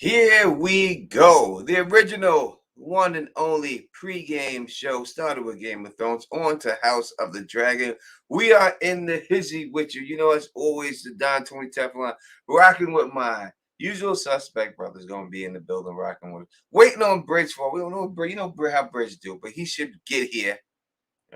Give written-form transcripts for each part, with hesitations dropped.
Here we go. The original one and only pregame show started with Game of Thrones on to House of the Dragon. We are in the hizzy with you. You know, as always, the Don Tony Teflon rocking with my usual suspect brother's going to be in the building rocking with us. Waiting on Bridge for. We don't know, you know how Bridge do, but he should get here.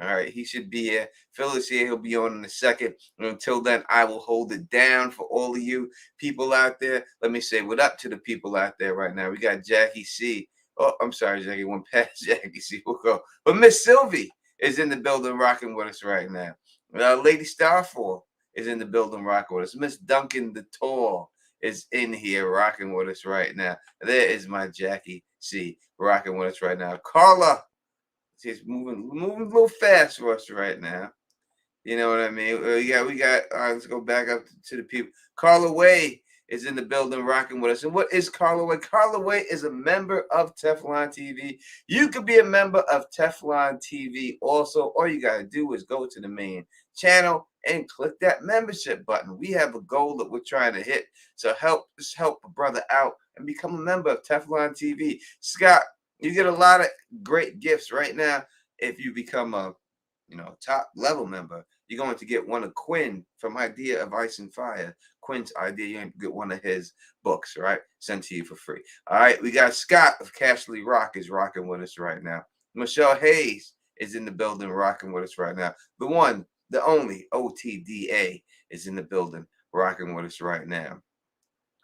All right, he should be here. Phil is here. He'll be on in a second. And until then, I will hold it down for all of you people out there. Let me say what up to the people out there right now. We got Jackie C. Oh, I'm sorry, Jackie. Went past Jackie C. We'll go. But Miss Sylvie is in the building rocking with us right now. Lady Starfall is in the building rocking with us. Miss Duncan the Tall is in here rocking with us right now. There is my Jackie C. rocking with us right now. Carla. She's moving a little fast for us right now. You know what I mean? We got. Let's go back up to the people. Carla Way is in the building, rocking with us. And what is Carla Way? Carla Way is a member of Teflon TV. You could be a member of Teflon TV. Also, all you gotta do is go to the main channel and click that membership button. We have a goal that we're trying to hit. So help a brother out and become a member of Teflon TV. Scott, you get a lot of great gifts right now if you become a top level member. You're going to get one of Quinn from Idea of Ice and Fire. Quinn's idea, you're going to get one of his books, right? Sent to you for free. All right, we got Scott of Cashley Rock is rocking with us right now. Michelle Hayes is in the building rocking with us right now. The one, the only OTDA is in the building rocking with us right now.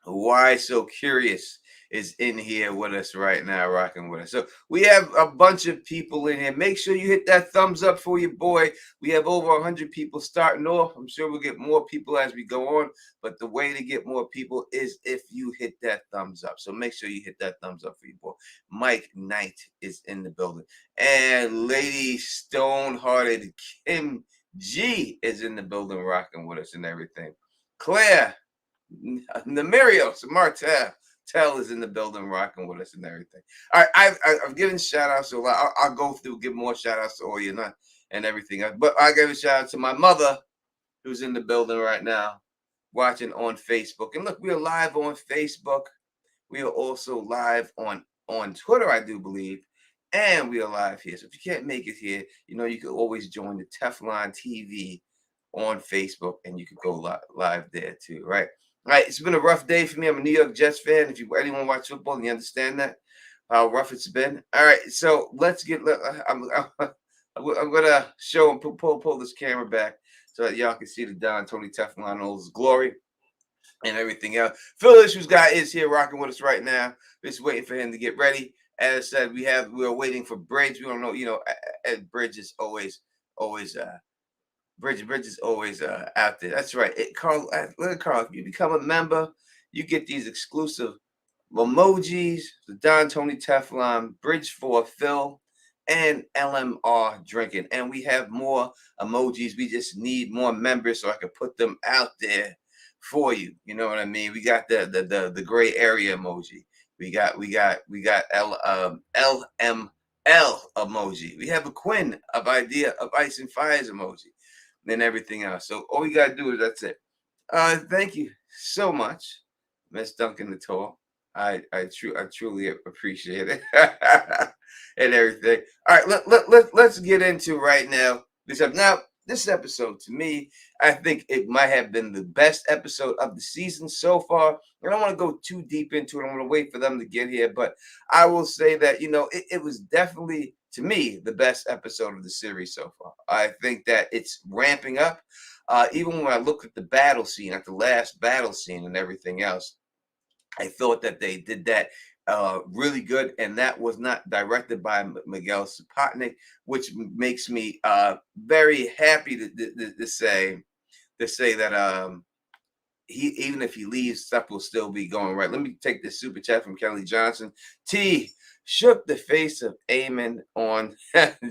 Why So Curious is in here with us right now, rocking with us. So we have a bunch of people in here. Make sure you hit that thumbs up for your boy. We have over 100 people starting off. I'm sure we'll get more people as we go on, but the way to get more people is if you hit that thumbs up. So make sure you hit that thumbs up for your boy. Mike Knight is in the building. And Lady Stonehearted Kim G is in the building, rocking with us and everything. Claire Nemirios Martel Tell is in the building rocking with us and everything. All right, I've given shout outs to a lot. I'll go through, give more shout outs to all you and everything else. But I give a shout out to my mother who's in the building right now, watching on Facebook. And look, we are live on Facebook. We are also live on Twitter, I do believe. And we are live here. So if you can't make it here, you can always join the Teflon TV on Facebook and you can go live there too, right? All right, it's been a rough day for me. I'm a New York Jets fan. If anyone watch football, and you understand that how rough it's been. All right, so let's get. I'm gonna show and pull this camera back so that y'all can see the Don Tony Teflon in all his glory and everything else. Phil Issues guy is here rocking with us right now. Just waiting for him to get ready. As I said, we're waiting for Bridge. We don't know. Bridge is always. Bridge is always out there. That's right. Carl, Carl, if you become a member, you get these exclusive emojis, the Don Tony Teflon, Bridge for Phil, and LMR drinking. And we have more emojis. We just need more members so I can put them out there for you. You know what I mean? We got the gray area emoji. We got LML emoji. We have a Quinn of Idea of Ice and Fires emoji and everything else. So all you gotta do is that's it. Thank you so much, Miss Duncan the Tall. I truly appreciate it and everything. All right, let's get into right now. This episode to me, I think it might have been the best episode of the season so far. I don't want to go too deep into it. I'm going to wait for them to get here, but I will say that it was definitely, to me, the best episode of the series so far. I think that it's ramping up. Even when I look at the battle scene, at the last battle scene and everything else, I thought that they did that really good, and that was not directed by Miguel Sapochnik, which makes me very happy to say that he, even if he leaves, stuff will still be going right. Let me take this super chat from Kelly Johnson. T shook the face of Aemon on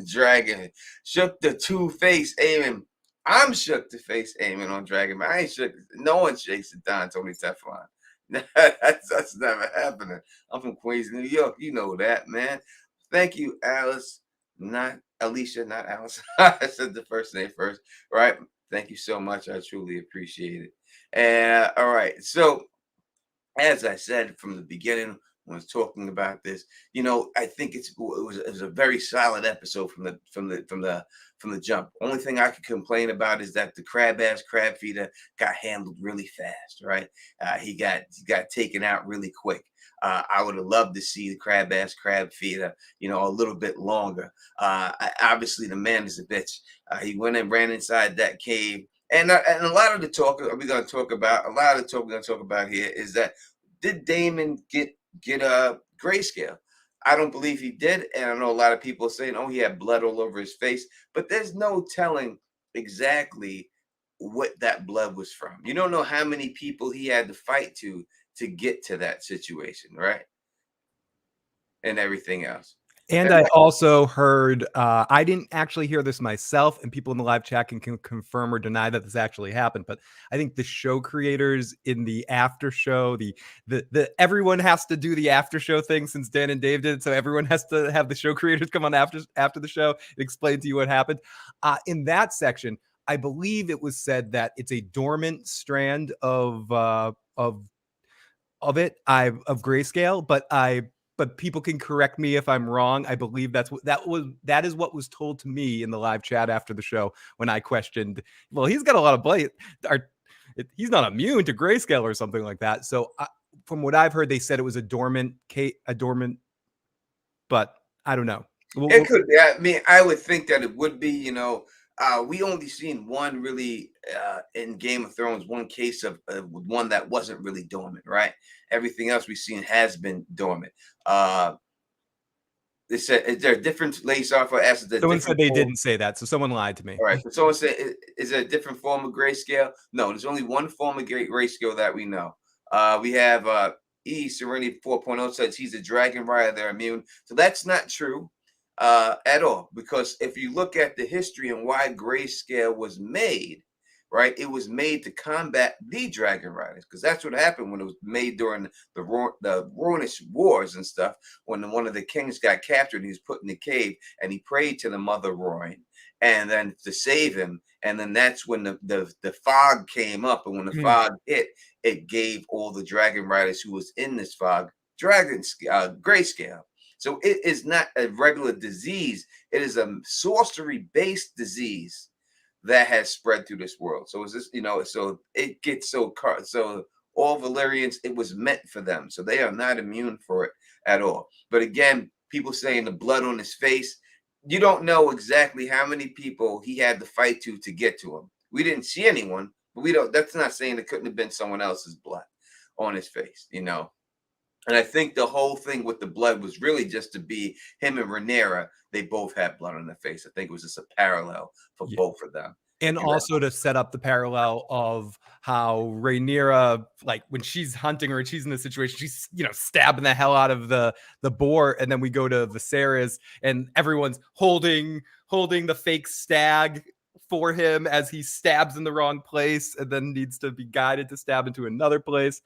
Dragon. Shook the two-face Aemon. I'm shook to face Aemon on Dragon. I ain't shook. No one shakes it down, Tony Teflon. That's never happening. I'm from Queens, New York. You know that, man. Thank you, Alice. Not Alicia, not Alice. I said the first name first, right? Thank you so much. I truly appreciate it. And all right, so as I said from the beginning when I was talking about this, I think it was a very solid episode from the jump. Only thing I could complain about is that the crab feeder got handled really fast, right? He got taken out really quick. I would have loved to see the crab feeder, a little bit longer. Obviously, the man is a bitch. He went and ran inside that cave. And a lot of the talk we're going to talk about, a lot of the talk we're going to talk about here is that did Damon get a grayscale? I don't believe he did, and I know a lot of people saying, "Oh, he had blood all over his face," but there's no telling exactly what that blood was from. You don't know how many people he had to fight to get to that situation, right? And everything else. And And I also heard, I didn't actually hear this myself, and people in the live chat can confirm or deny that this actually happened. But I think the show creators in the after show, the everyone has to do the after show thing since Dan and Dave did it, so everyone has to have the show creators come on after the show and explain to you what happened. In that section, I believe it was said that it's a dormant strand of grayscale, but people can correct me if I'm wrong. I believe that is what was told to me in the live chat after the show when I questioned, well, he's got a lot of blade. He's not immune to grayscale or something like that. So from what I've heard, they said it was a dormant, but I don't know. it could be. I mean, I would think that it would be. We only seen one really in Game of Thrones, one case of one that wasn't really dormant, right? Everything else we've seen has been dormant. They said, is there a different lace off or acid? Someone said they didn't say that, so someone lied to me. All right. So someone said, is there a different form of grayscale? No, there's only one form of grayscale that we know. We have Serenity 4.0 says he's a dragon rider, they're immune. So that's not true at all, because if you look at the history and why grayscale was made, right, it was made to combat the dragon riders, because that's what happened when it was made during the Rhonish wars and stuff. When one of the kings got captured, and he was put in the cave, and he prayed to the mother Royne, and then to save him. And then that's when the fog came up, and when the fog hit, it gave all the dragon riders who was in this fog grayscale. So it is not a regular disease. It is a sorcery-based disease that has spread through this world. So is this, so it gets so all Valyrians, it was meant for them. So they are not immune for it at all. But again, people saying the blood on his face, you don't know exactly how many people he had to fight to get to him. We didn't see anyone, but that's not saying it couldn't have been someone else's blood on his face, And I think the whole thing with the blood was really just to be him and Rhaenyra. They both had blood on their face. I think it was just a parallel for both of them. And also to set up the parallel of how Rhaenyra, like when she's hunting or she's in this situation, she's, stabbing the hell out of the boar. And then we go to Viserys and everyone's holding the fake stag for him as he stabs in the wrong place and then needs to be guided to stab into another place.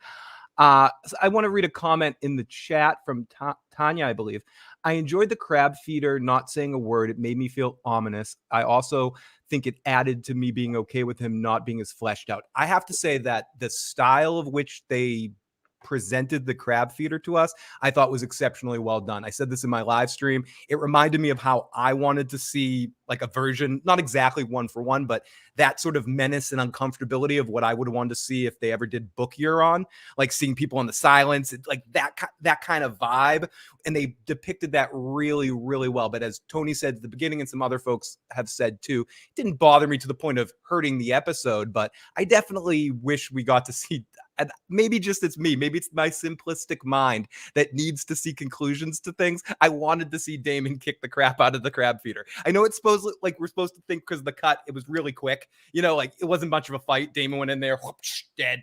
So I want to read a comment in the chat from Tanya, I believe. I enjoyed the crab feeder not saying a word. It made me feel ominous. I also think it added to me being okay with him not being as fleshed out. I have to say that the style of which they presented the crab feeder to us, I thought was exceptionally well done. I said this in my live stream. It reminded me of how I wanted to see like a version, not exactly one for one, but that sort of menace and uncomfortability of what I would have wanted to see if they ever did book Euron, like seeing people in the silence, like that kind of vibe. And they depicted that really, really well. But as Tony said at the beginning, and some other folks have said too, it didn't bother me to the point of hurting the episode, but I definitely wish we got to see, and maybe just it's me, maybe it's my simplistic mind that needs to see conclusions to things. I wanted to see Daemon kick the crap out of the crab feeder. I know it's supposed like we're supposed to think because of the cut, it was really quick, like it wasn't much of a fight. Daemon went in there, whoosh, dead,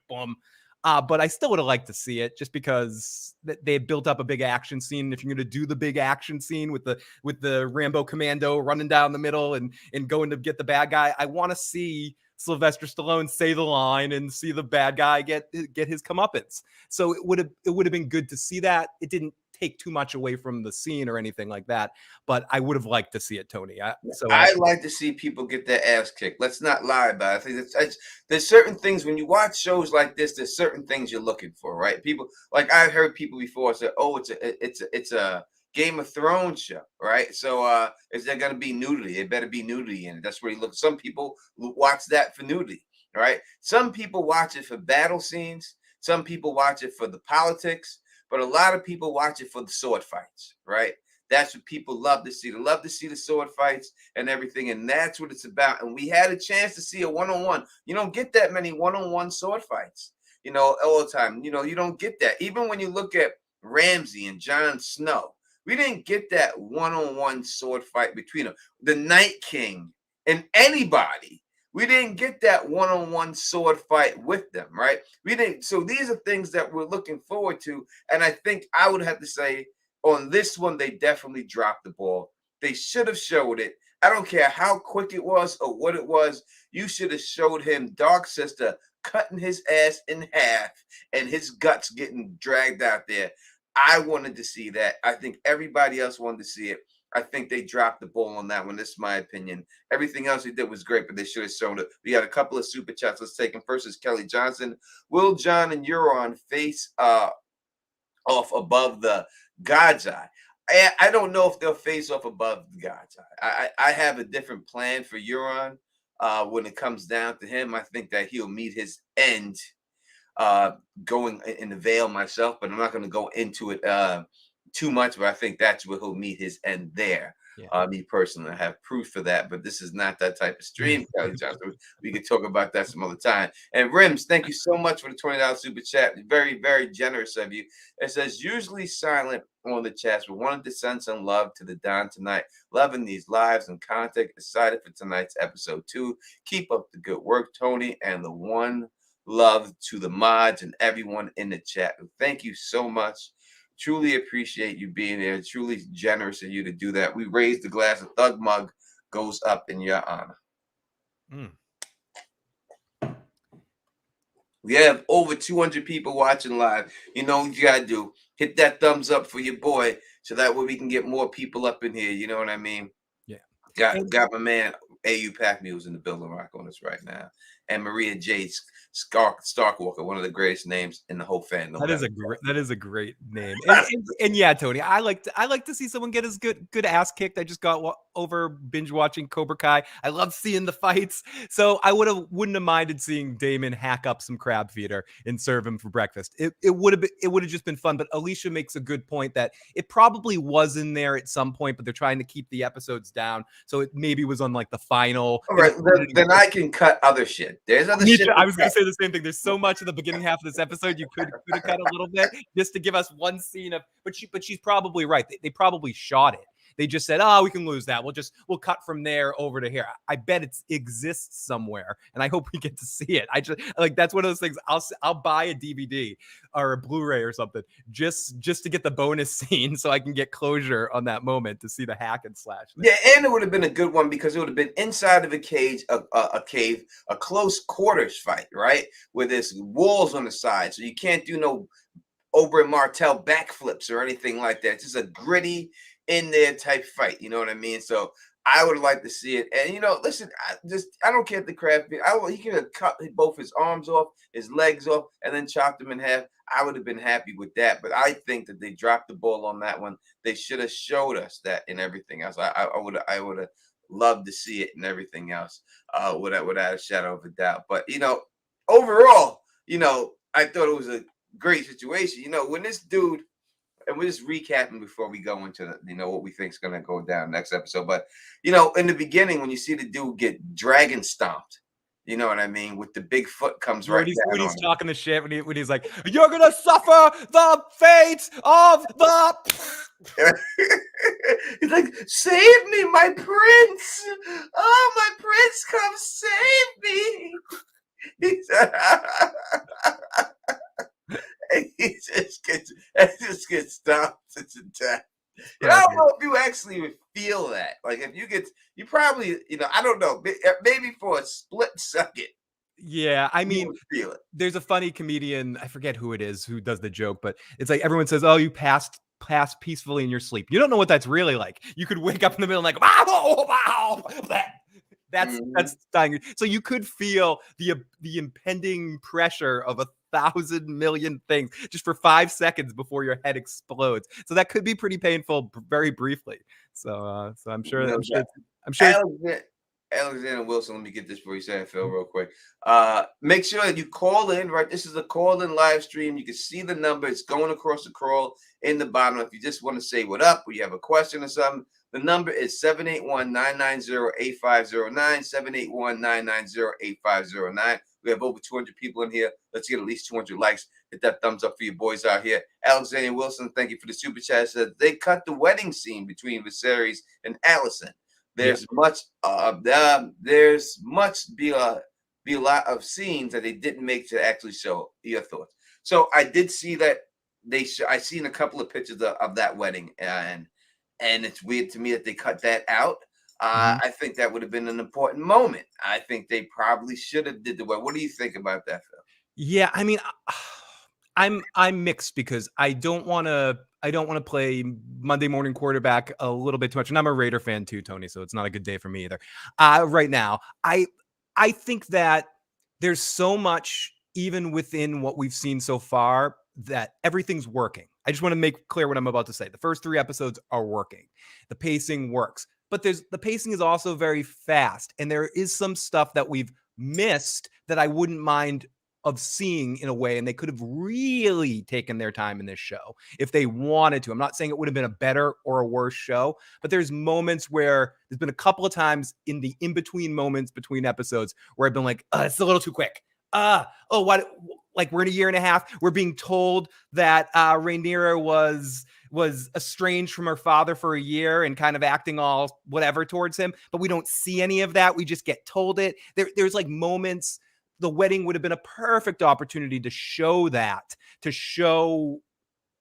boom. But I still would have liked to see it just because they had built up a big action scene. If you're going to do the big action scene with the Rambo commando running down the middle and going to get the bad guy, I want to see Sylvester Stallone say the line and see the bad guy get his comeuppance. So it would have been good to see that. It didn't take too much away from the scene or anything like that. But I would have liked to see it, Tony. I like to see people get their ass kicked. Let's not lie about it. I think there's certain things when you watch shows like this. There's certain things you're looking for, right? People, like I've heard people before say, "Oh, it's a Game of Thrones show, right?" So, is there going to be nudity? It better be nudity in it. That's where you look. Some people watch that for nudity, right? Some people watch it for battle scenes. Some people watch it for the politics, but a lot of people watch it for the sword fights, right? That's what people love to see. They love to see the sword fights and everything, and that's what it's about. And we had a chance to see a one-on-one. You don't get that many one-on-one sword fights, all the time. You don't get that. Even when you look at Ramsay and Jon Snow, we didn't get that one-on-one sword fight between them. The Night King and anybody. We didn't get that one-on-one sword fight with them, right? We didn't. So these are things that we're looking forward to. And I think I would have to say on this one, they definitely dropped the ball. They should have showed it. I don't care how quick it was or what it was. You should have showed him Dark Sister cutting his ass in half and his guts getting dragged out there. I wanted to see that. I think everybody else wanted to see it. I think they dropped the ball on that one. This is my opinion. Everything else they did was great, but they should have shown it. We got a couple of super chats. Let's take them. First is Kelly Johnson. Will Jon and Euron face off above the God's Eye? I don't know if they'll face off above the God's Eye. I have a different plan for Euron when it comes down to him. I think that he'll meet his end going in the Vale myself, but I'm not going to go into it too much, but I think that's where he'll meet his end there. Yeah. Me personally, I have proof for that, but this is not that type of stream, Kelly Johnson. We could talk about that some other time. And Rims, thank you so much for the $20 super chat. Very, very generous of you. It says, usually silent on the chats, but wanted to send some love to the Don tonight. Loving these lives and content. Excited for tonight's episode 2. Keep up the good work, Tony, and the one love to the mods and everyone in the chat. Thank you so much. Truly appreciate you being there. Truly generous of you to do that. We raise the glass. A thug mug goes up in your honor. We have over 200 people watching live. You know what you got to do. Hit that thumbs up for your boy so that way we can get more people up in here. You know what I mean? Yeah. Got my man, AU Pac Muse in the building rock on us right now. And Maria J. Starkwalker, one of the greatest names in the whole fandom. That is a great name. And yeah, Tony, I like to see someone get his good ass kicked. I just got over binge watching Cobra Kai. I love seeing the fights. So I wouldn't have minded seeing Damon hack up some crab feeder and serve him for breakfast. It would have just been fun. But Alicia makes a good point that it probably was in there at some point, but they're trying to keep the episodes down. So it maybe was on like the final. All right, then I can cut other shit. There's other shit. I was going to say the same thing. There's so much in the beginning half of this episode you could have cut a little bit just to give us one scene of. But she's probably right. They probably shot it. They just said, "Oh, we can lose that. We'll cut from there over to here." I bet it exists somewhere, and I hope we get to see it. I just like that's one of those things. I'll buy a DVD or a Blu-ray or something just to get the bonus scene so I can get closure on that moment to see the hack and slash. Yeah, and it would have been a good one because it would have been inside of a cage, a cave, a close quarters fight, right? Where there's walls on the side, so you can't do no Oberyn Martell backflips or anything like that. It's just a gritty in there type fight, you know what I mean? So I would like to see it. And listen, I don't care if the crab he could have cut both his arms off, his legs off, and then chopped them in half. I would have been happy with that. But I think that they dropped the ball on that one. They should have showed us that and everything else. I would have loved to see it and everything else, without a shadow of a doubt. But overall, I thought it was a great situation. When this dude. And we're just recapping before we go into what we think is going to go down next episode. But, in the beginning, when you see the dude get dragon stomped, you know what I mean? With the big foot comes right down when he's talking the shit, when he's like, "You're going to suffer the fate of the..." He's like, "Save me, my prince. Oh, my prince, come save me." He just gets stomped to death. I don't know if you actually would feel that. Like if you probably, I don't know, maybe for a split second. Yeah, I mean, feel it. There's a funny comedian, I forget who it is, who does the joke, but it's like everyone says, "Oh, you passed pass peacefully in your sleep. You don't know what that's really like. You could wake up in the middle and like, that's dying. So you could feel the impending pressure of 1,000 million things just for 5 seconds before your head explodes. So that could be pretty painful very briefly. So I'm sure No doubt. I'm sure Alexander Wilson, let me get this for you, say Phil, real quick. Make sure that you call in, right? This is a call-in live stream. You can see the number. It's going across the crawl in the bottom. If you just want to say what up or you have a question or something, the number is 781-990-8509, 781-990-8509. We have over 200 people in here. Let's get at least 200 likes. Hit that thumbs up for your boys out here. Alexander Wilson, thank you for the super chat. Said they cut the wedding scene between Viserys and Alicent. There's be a lot of scenes that they didn't make to actually show. Your thoughts? So I did see that I seen a couple of pictures of that wedding, and it's weird to me that they cut that out. I think that would have been an important moment. I think they probably should have did the wedding. What do you think about that, Phil? Yeah, I mean, I'm mixed because I don't want to play Monday morning quarterback a little bit too much. And I'm a Raider fan too, Tony, so it's not a good day for me either. Right now, I think that there's so much even within what we've seen so far that everything's working. I just want to make clear what I'm about to say. The first 3 episodes are working. The pacing works. But the pacing is also very fast, and there is some stuff that we've missed that I wouldn't mind of seeing in a way, and they could have really taken their time in this show if they wanted to. I'm not saying it would have been a better or a worse show, but there's moments where there's been a couple of times in the in-between moments between episodes where I've been like, it's a little too quick. What? Like, we're in a year and a half. We're being told that Rhaenyra was estranged from her father for a year and kind of acting all whatever towards him, but we don't see any of that. We just get told it. There's like moments. The wedding would have been a perfect opportunity to show that, to show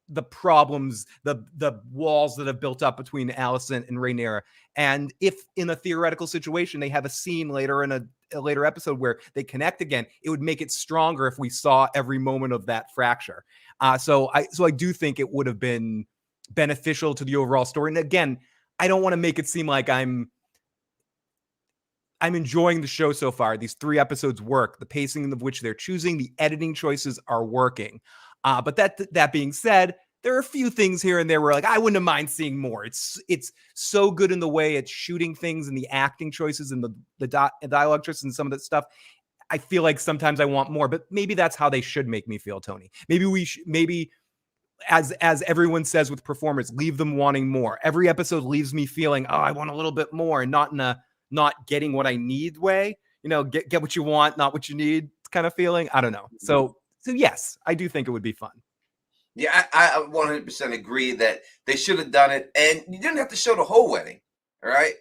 the problems, the walls that have built up between Alicent and Rhaenyra. And if in a theoretical situation they have a scene later in a later episode where they connect again, it would make it stronger if we saw every moment of that fracture. So I do think it would have been beneficial to the overall story. And again, I don't want to make it seem like I'm enjoying the show so far. These 3 episodes work. The pacing of which they're choosing, the editing choices are working. But that being said, there are a few things here and there where like I wouldn't mind seeing more. It's so good in the way it's shooting things and the acting choices and the dialogue choices and some of that stuff. I feel like sometimes I want more, but maybe that's how they should make me feel, Tony. Maybe as everyone says with performers, leave them wanting more. Every episode leaves me feeling, I want a little bit more, and not in a not getting what I need way. Get what you want, not what you need kind of feeling. I don't know. So yes, I do think it would be fun. Yeah, I 100% agree that they should have done it, and you didn't have to show the whole wedding. All right,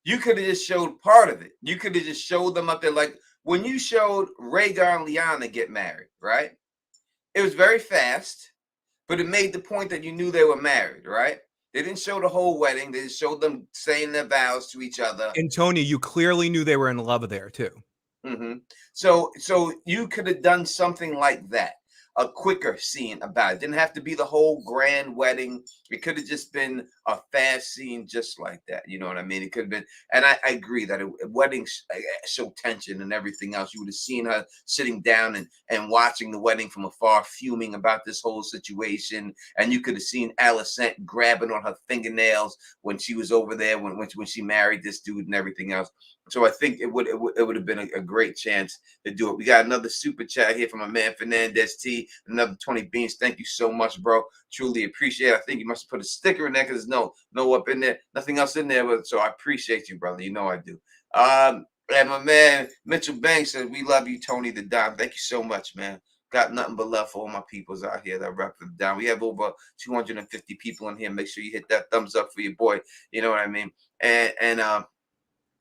you could have just showed part of it. You could have just showed them up there, like when you showed Rhaegar and Lyanna get married. Right, it was very fast, but it made the point that you knew they were married. Right. They didn't show the whole wedding. They just showed them saying their vows to each other. And Tony, you clearly knew they were in love there too. So you could have done something like that, a quicker scene about it. Didn't have to be the whole grand wedding. It could have just been a fast scene just like that. You know what I mean? It could have been, and I agree that weddings show tension and everything else. You would have seen her sitting down and watching the wedding from afar, fuming about this whole situation. And you could have seen Alicent grabbing on her fingernails when she was over there, when she married this dude and everything else. So I think it would have been a great chance to do it. We got another super chat here from my man Fernandez T. Another 20 beans. Thank you so much, bro. Truly appreciate it. I think you must have put a sticker in there because there's no up in there, nothing else in there. But so I appreciate you, brother. You know I do. And my man Mitchell Banks says, "We love you, Tony the Don." Thank you so much, man. Got nothing but love for all my peoples out here that rep them down. We have over 250 people in here. Make sure you hit that thumbs up for your boy. You know what I mean? And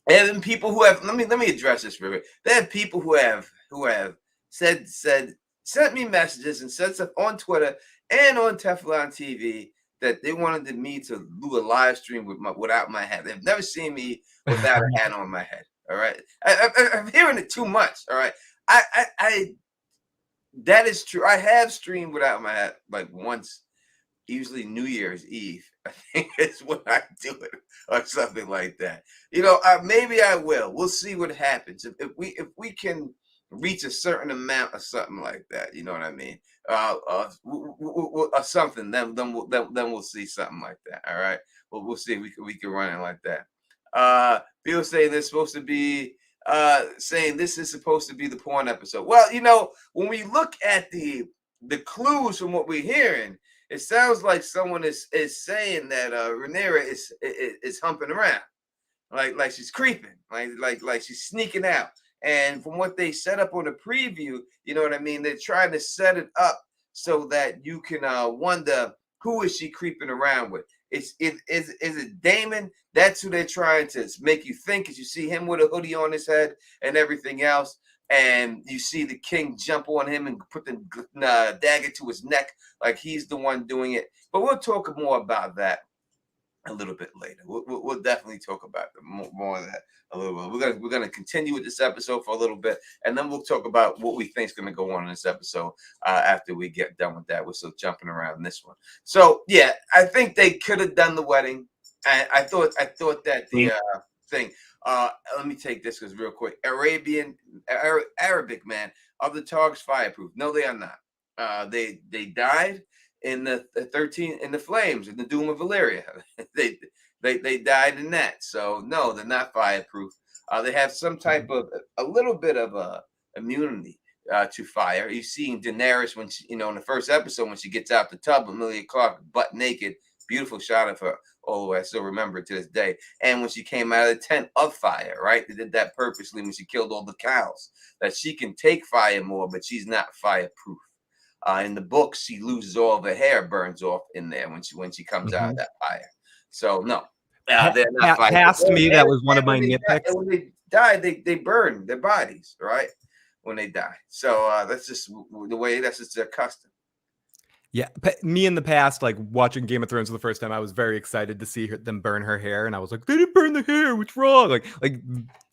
then people who have let me address this for a bit. There are people who have sent me messages and said stuff on Twitter and on Teflon TV that they wanted me to do a live stream without my hat. They've never seen me without a hat on my head. All right, I'm hearing it too much. All right, I that is true. I have streamed without my hat like once usually New Year's Eve. I think is when I do it, or something like that. Maybe I will. We'll see what happens. If we can reach a certain amount or something like that, you know what I mean? Or something. Then we'll see something like that. All right. Well, we'll see if we can run it like that. People say this supposed to be saying this is supposed to be the porn episode. Well, when we look at the clues from what we're hearing, it sounds like someone is saying that Rhaenyra is humping around, like she's creeping, like she's sneaking out. And from what they set up on the preview, you know what I mean? They're trying to set it up so that you can wonder who is she creeping around with. Is it Damon? That's who they're trying to make you think, because you see him with a hoodie on his head and everything else. And you see the king jump on him and put the dagger to his neck like he's the one doing it. But we'll talk more about that a little bit later. We'll definitely talk about more of that a little bit. We're gonna continue with this episode for a little bit, and then we'll talk about what we think is gonna go on in this episode after we get done with that. We're still jumping around this one. So yeah, I think they could have done the wedding. I thought that the thing. Let me take this because real quick. Arabic man, are the Targs fireproof? No, they are not. They died in the 13 in the flames in the Doom of Valyria. they died in that. So no, they're not fireproof. They have some type of a little bit of immunity to fire. You've seen Daenerys when she, in the first episode when she gets out the tub, Emilia Clarke butt naked, beautiful shot of her. Oh, I still remember it to this day. And when she came out of the tent of fire, right? They did that purposely when she killed all the cows. That she can take fire more, but she's not fireproof. In the books, she loses all of her hair, burns off in there when she comes out of that fire. So no, they're not fireproof. Past me, that was one of my nitpicks. When they die, they burn their bodies, right? When they die. So that's just the way. That's just their custom. Yeah, me in the past, like watching Game of Thrones for the first time, I was very excited to see them burn her hair, and I was like, "They didn't burn the hair. What's wrong?" Like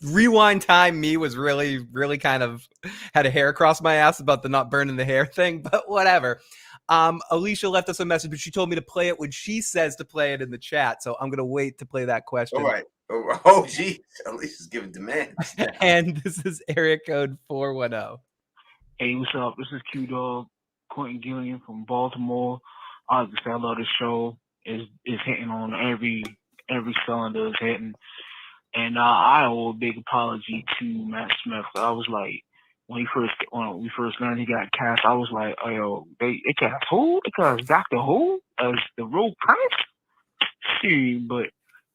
rewind time. Me was really kind of had a hair across my ass about the not burning the hair thing, but whatever. Alicia left us a message, but she told me to play it when she says to play it in the chat. So I'm gonna wait to play that question. All right. Oh, geez, Alicia's giving demands. And this is area code 410. Hey, what's up? This is Q Dog. Quentin Gillian from Baltimore. I just I love the show. Is hitting on every cylinder is hitting, and I owe a big apology to Matt Smith. I was like, when we first learned he got cast, I was like, oh yo, they cast who? They cast Doctor Who as the Rogue Prince? See, but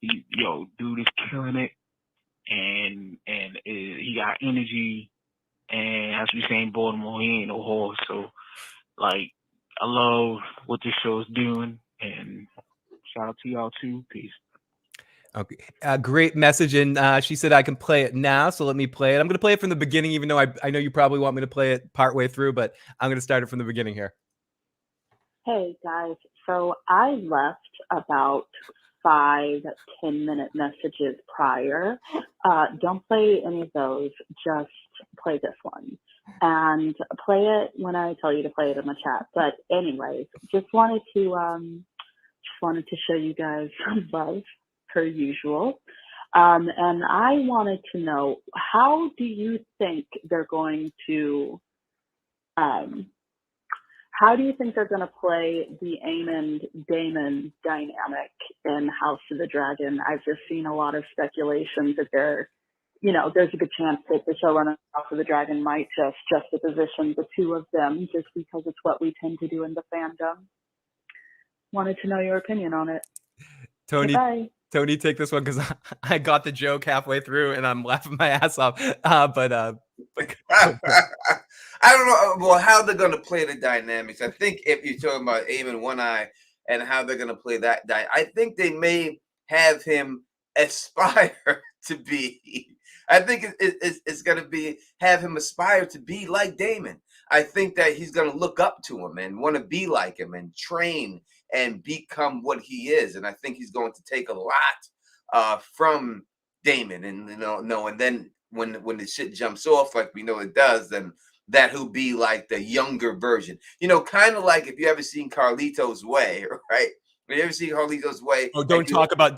dude is killing it, and he got energy, and as we say in Baltimore, he ain't no horse, so. Like, I love what this show is doing, and shout out to y'all too. Peace. Okay, great message, and she said I can play it now, so let me play it. I'm going to play it from the beginning, even though I know you probably want me to play it partway through, but I'm going to start it from the beginning here. Hey guys, so I left about 5-10 minute messages prior. Don't play any of those, just play this one. And play it when I tell you to play it in the chat. But anyways, just wanted to show you guys some love per usual. And I wanted to know, how do you think they're going to play the Aemon Daemon dynamic in House of the Dragon? I've just seen a lot of speculations that there's a good chance that the showrunner of House of the Dragon might just juxtaposition the two of them, just because it's what we tend to do in the fandom. Wanted to know your opinion on it. Tony, Bye. Tony, take this one because I got the joke halfway through and I'm laughing my ass off. I don't know. Well, how they're going to play the dynamics. I think if you're talking about Aemon One Eye and how they're going to play that, I think they may have him aspire to be. I think it's going to have him aspire to be like Daemon. I think that he's going to look up to him and want to be like him and train and become what he is. And I think he's going to take a lot from Daemon. And and then when the shit jumps off like we know it does, then that who'll be like the younger version. You know, kind of like if you ever seen Carlito's Way, right? Have you ever seen Carlito's Way? Oh, don't talk about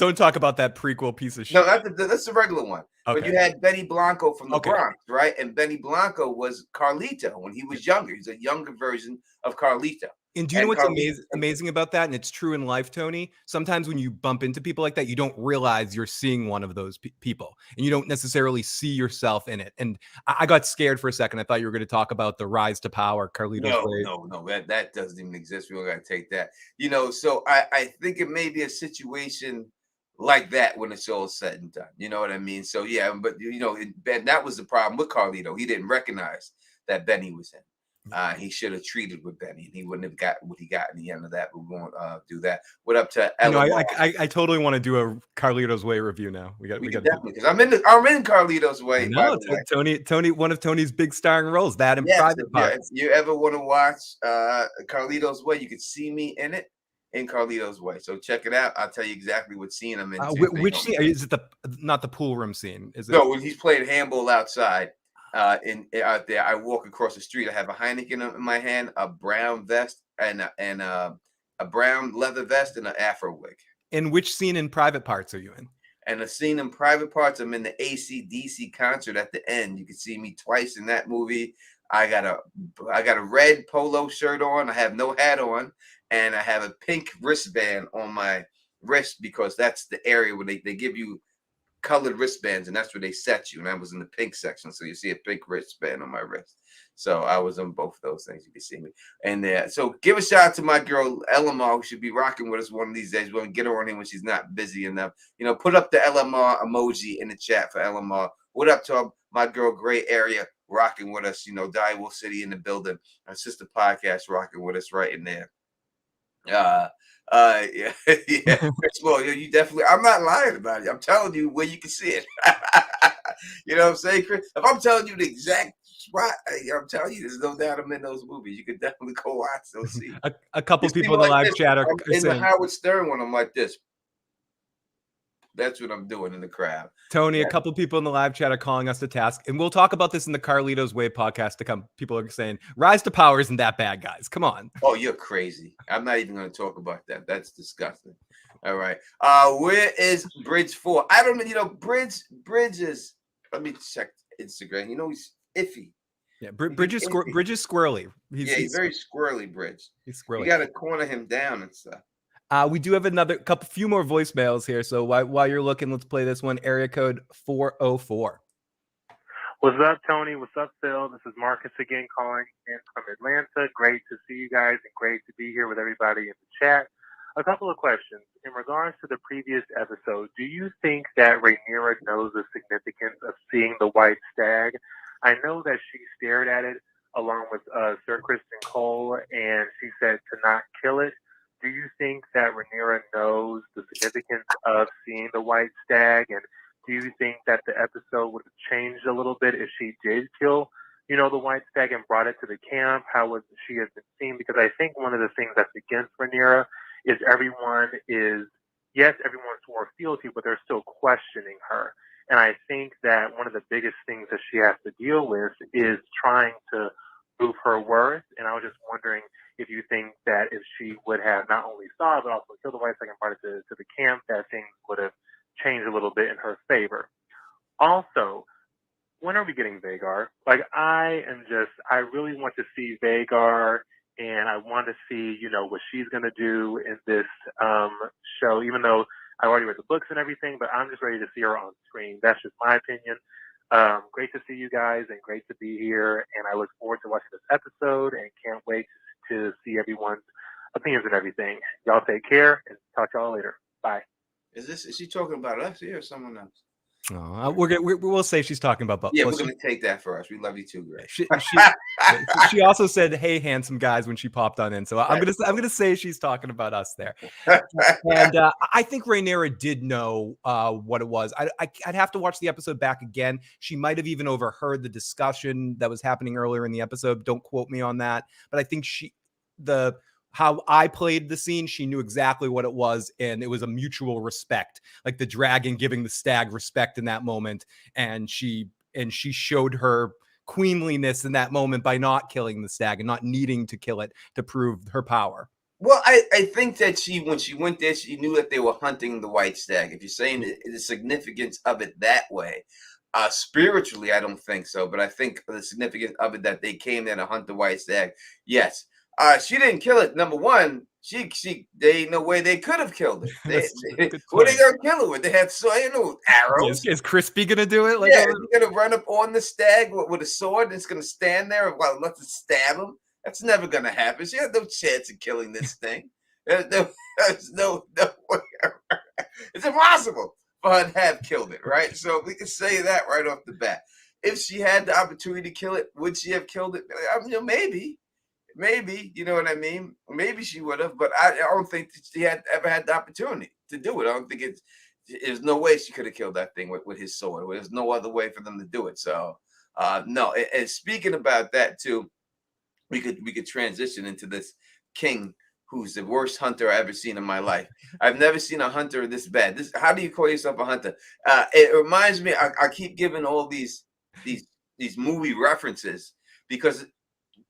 that prequel piece of No, shit. that's the regular one. But Okay. you had Benny Blanco from the Okay. Bronx, right? And Benny Blanco was Carlito when he was younger. He's a younger version of Carlito. And do you know And what's amazing about that? And it's true in life, Tony. Sometimes when you bump into people like that, you don't realize you're seeing one of those people, and you don't necessarily see yourself in it. And I got scared for a second. I thought you were going to talk about the rise to power, Carlito's Way. No, that doesn't even exist. We don't got to take that. You know, so I think it may be a situation like that when it's all said and done. You know what I mean? So yeah, but you know, that was the problem with Carlito. He didn't recognize that Benny was him. He should have treated with Benny, and he wouldn't have got what he got in the end of that. We won't do that. What up to Ella? No, I totally want to do a Carlito's Way review now. We got definitely, because I'm in Carlito's Way. No, Tony, one of Tony's big starring roles. That in Private Parts. If you ever want to watch Carlito's Way, you can see me in it in Carlito's Way. So check it out. I'll tell you exactly what scene I'm in. Which scene is it? Not the pool room scene? Is it? No, when he's playing handball outside. Out there, I walk across the street. I have a Heineken in my hand, a brown vest, and a brown leather vest, and an afro wig. And which scene in Private Parts are you in? And the scene in Private Parts, I'm in the AC/DC concert at the end. You can see me twice in that movie. I got a red polo shirt on. I have no hat on, and I have a pink wristband on my wrist because that's the area where they give you colored wristbands, and that's where they set you. And I was in the pink section, so you see a pink wristband on my wrist. So I was on both of those things. You can see me. And so give a shout out to my girl LMR, who should be rocking with us one of these days. We're gonna get her on here when she's not busy enough. You know, put up the LMR emoji in the chat for LMR. What up to my girl Gray Area rocking with us? You know, Daiwo City in the building. Our sister podcast rocking with us right in there. Yeah. Well, you definitely. I'm not lying about it. I'm telling you where you can see it. You know what I'm saying, Chris? If I'm telling you the exact spot, I'm telling you, there's no doubt I'm in those movies. You could definitely go watch those scenes. A couple people in the live chat are in the Howard Stern one. I'm like this. That's what I'm doing in the crowd. Tony, a couple people in the live chat are calling us to task, and we'll talk about this in the Carlito's Way podcast to come. People are saying, rise to power isn't that bad, guys. Come on. Oh, you're crazy. I'm not even going to talk about that. That's disgusting. All right. Where is Bridge 4? I don't know. You know, Bridge is, let me check Instagram. You know, he's iffy. Yeah, Bridge is squirrely. He's very squirrely, Bridge. He's squirrely. You got to corner him down and stuff. We do have few more voicemails here. So while you're looking, let's play this one. Area code 404. What's up, Tony? What's up, Phil? This is Marcus again calling in from Atlanta. Great to see you guys and great to be here with everybody in the chat. A couple of questions. In regards to the previous episode, do you think that Rhaenyra knows the significance of seeing the white stag? I know that she stared at it along with Sir Kristen Cole, and she said to not kill it. Do you think that Rhaenyra knows the significance of seeing the white stag? And do you think that the episode would have changed a little bit if she did kill, the white stag and brought it to the camp? How would she have been seen? Because I think one of the things that's against Rhaenyra is everyone swore fealty, but they're still questioning her. And I think that one of the biggest things that she has to deal with is trying to prove her worth. And I was just wondering if you think that if she would have not only saw it, but also killed the white stag and brought it to the camp, that things would have changed a little bit in her favor. Also, when are we getting Vhagar? Like, I really want to see Vhagar, and I want to see, what she's going to do in this show, even though I already read the books and everything, but I'm just ready to see her on screen. That's just my opinion. Great to see you guys and great to be here. And I look forward to watching this episode and can't wait to see everyone's opinions and everything. Y'all take care and talk to y'all later. Bye. Is she talking about us here or someone else? We'll say she's talking about both. Yeah, we're gonna take that for us. We love you too, Greg. She also said, "Hey, handsome guys," when she popped on in. So I'm gonna say she's talking about us there. And I think Rhaenyra did know what it was. I'd have to watch the episode back again. She might have even overheard the discussion that was happening earlier in the episode. Don't quote me on that, but I think how I played the scene, she knew exactly what it was, and it was a mutual respect, like the dragon giving the stag respect in that moment, and she showed her queenliness in that moment by not killing the stag and not needing to kill it to prove her power. Well, I think that when she went there, she knew that they were hunting the white stag. If you're saying the significance of it that way, spiritually, I don't think so. But I think the significance of it that they came there to hunt the white stag. Yes, she didn't kill it. Number one, they ain't no way they could have killed it. What are they gonna kill it with? They had arrows. Is Crispy gonna do it? Like, you're gonna run up on the stag with a sword and it's gonna stand there while it lets it stab him. That's never gonna happen. She had no chance of killing this thing. There's no way. It's impossible for her to have killed it, right? So we can say that right off the bat. If she had the opportunity to kill it, would she have killed it? Maybe, you know what I mean? Maybe she would have, but I don't think that she had ever had the opportunity to do it. I don't think there's no way she could have killed that thing with his sword. There's no other way for them to do it. So no. And speaking about that too, we could transition into this king who's the worst hunter I've ever seen in my life. I've never seen a hunter this bad. How do you call yourself a hunter? It reminds me, I keep giving all these movie references because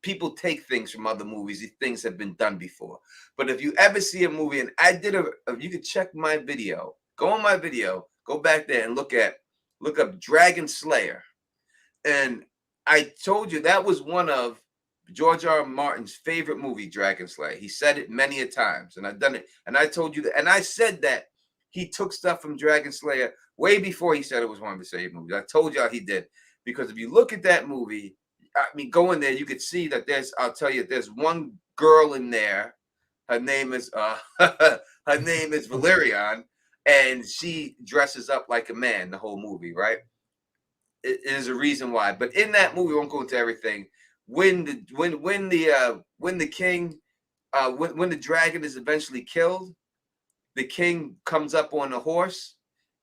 people take things from other movies. These things have been done before. But if you ever see a movie, and you could check my video, go on my video, go back there and look up Dragon Slayer. And I told you that was one of George R. R. Martin's favorite movie, Dragon Slayer. He said it many a times, and I've done it. And I told you that, and I said that he took stuff from Dragon Slayer way before he said it was one of his favorite movies. I told y'all he did, because if you look at that movie, I mean, go in there, you could see that there's one girl in there. Her name is Valyrian, and she dresses up like a man the whole movie, right? It is a reason why. But in that movie, I won't go into everything. When the dragon is eventually killed, the king comes up on a horse,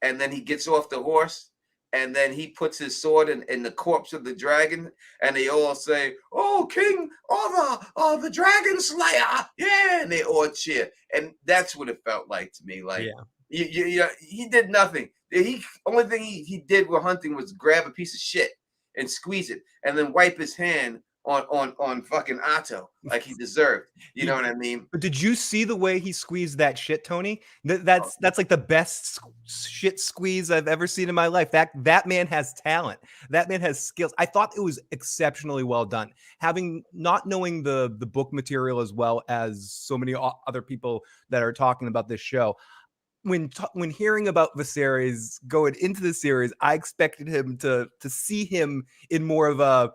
and then he gets off the horse, and then he puts his sword in the corpse of the dragon, and they all say, "Oh, King, the Dragon Slayer!" Yeah, and they all cheer, and that's what it felt like to me. Like, he did nothing. Only thing he did with hunting was grab a piece of shit and squeeze it, and then wipe his hand on fucking Otto like he deserved. You know what I mean? But did you see the way he squeezed that shit, Tony? That's like the best shit squeeze I've ever seen in my life. That man has talent. That man has skills. I thought it was exceptionally well done. Not knowing the book material as well as so many other people that are talking about this show, when hearing about Viserys going into the series, I expected him to see him in more of a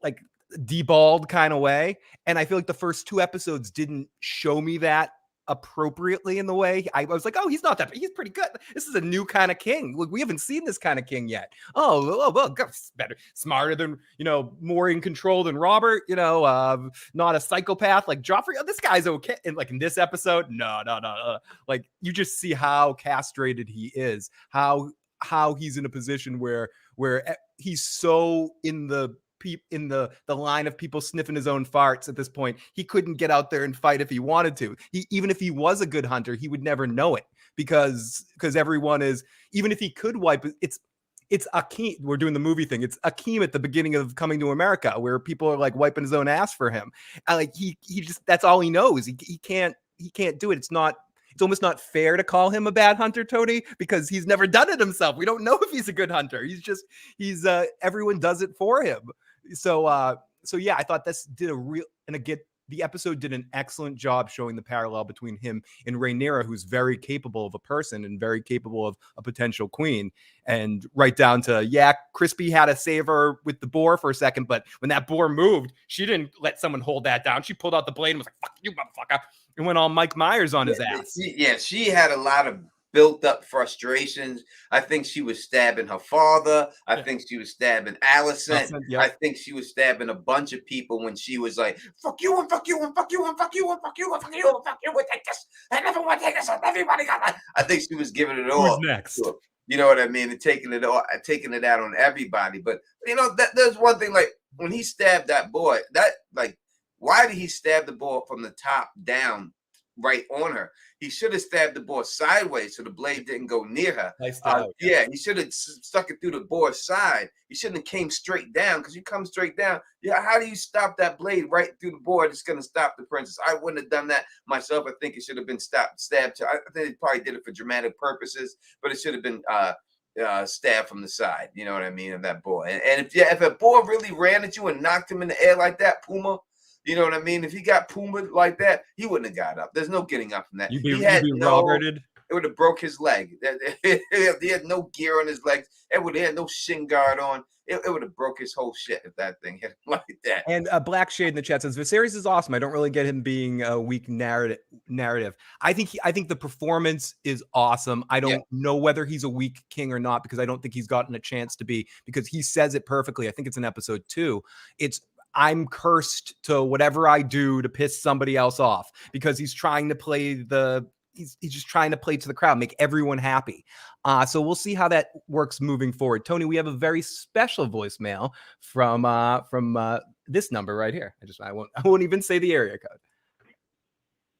like deballed kind of way, and I feel like the first 2 episodes didn't show me that appropriately in the way. I was like, oh, he's not that, he's pretty good. This is a new kind of king. Look, we haven't seen this kind of king yet. Oh, well, better, smarter than, more in control than Robert, not a psychopath like Joffrey. Oh, this guy's okay. And like in this episode, no. Like, you just see how castrated he is, how he's in a position where he's so in the line of people sniffing his own farts at this point. He couldn't get out there and fight if he wanted to. Even if he was a good hunter, he would never know it because everyone is, even if he could wipe it's Akeem. We're doing the movie thing. It's Akeem at the beginning of Coming to America, where people are like wiping his own ass for him. And like he just, that's all he knows. He can't do it. It's almost not fair to call him a bad hunter, Tony, because he's never done it himself. We don't know if he's a good hunter. He's everyone does it for him. So yeah, I thought this did the episode did an excellent job showing the parallel between him and Rhaenyra, who's very capable of a person and very capable of a potential queen. And right down to, Crispy had to save her with the boar for a second, but when that boar moved, she didn't let someone hold that down. She pulled out the blade and was like, "Fuck you, motherfucker," and went all Mike Myers on his ass. She had a lot of built up frustrations. I think she was stabbing her father. I think she was stabbing Allison. I think she was stabbing a bunch of people when she was like, "Fuck you and fuck you and fuck you and fuck you and fuck you and fuck you and fuck you and take this. I never want to take this. Everybody got that." I think she was giving it all. Who's next? You know what I mean? And taking it out on everybody. But there's one thing, like when he stabbed that boy, why did he stab the boy from the top down right on her. He should have stabbed the boar sideways so the blade didn't go near her. Sliced it out, yeah. Yeah, he should have stuck it through the boar's side. He shouldn't have came straight down, because you come straight down. Yeah, how do you stop that blade right through the board? It's going to stop the princess. I wouldn't have done that myself. I think it should have been stabbed. I think they probably did it for dramatic purposes, but it should have been stabbed from the side. You know what I mean? Of that boar. And if a boar really ran at you and knocked him in the air like that, Puma. You know what I mean? If he got Puma like that, he wouldn't have got up. There's no getting up from that. You'd be Roberted. It would have broke his leg. He had no gear on his legs. He had no shin guard on. It would have broke his whole shit if that thing hit him like that. And Black Shade in the chat says Viserys is awesome. I don't really get him being a weak narrative. I think the performance is awesome. I don't know whether he's a weak king or not, because I don't think he's gotten a chance to be, because he says it perfectly. I think it's in episode 2. I'm cursed to whatever I do to piss somebody else off, because he's trying to play he's just trying to play to the crowd, make everyone happy. So we'll see how that works moving forward. Tony, we have a very special voicemail from this number right here. I won't even say the area code.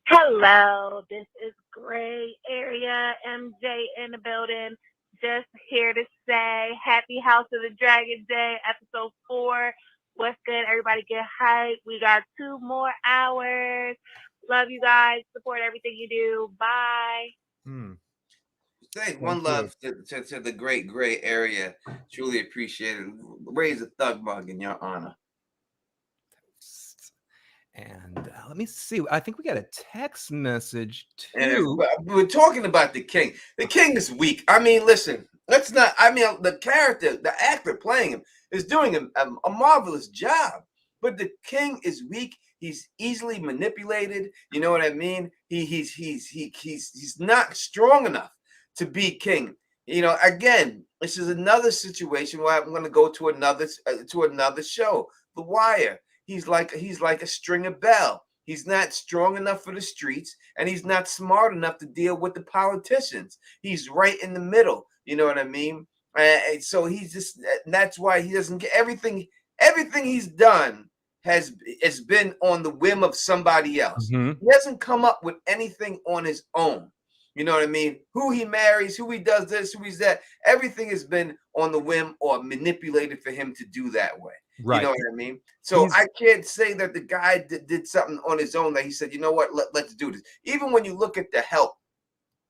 Hello, this is Gray Area MJ in the building. Just here to say happy House of the Dragon Day, episode 4. What's good? Everybody get hype. We got 2 more hours. Love you guys. Support everything you do. Bye. Say one love to the great Gray Area. Truly appreciate it. Raise a thug mug in your honor. And let me see. I think we got a text message too. And we're talking about the king. The king is weak. I mean, listen. Let's not. I mean, the character, the actor playing him, is doing a marvelous job. But the king is weak. He's easily manipulated. You know what I mean? He's not strong enough to be king. You know, again, this is another situation where I'm going to go to another show, The Wire. He's like a Stringer Bell. He's not strong enough for the streets, and he's not smart enough to deal with the politicians. He's right in the middle. You know what I mean? And so that's why he doesn't get everything. Everything he's done has been on the whim of somebody else. Mm-hmm. He hasn't come up with anything on his own. You know what I mean? Who he marries, who he does this, who he's that. Everything has been on the whim or manipulated for him to do that way. Right. You know what I mean? So I can't say that the guy did something on his own that he said, you know what, let's do this. Even when you look at the help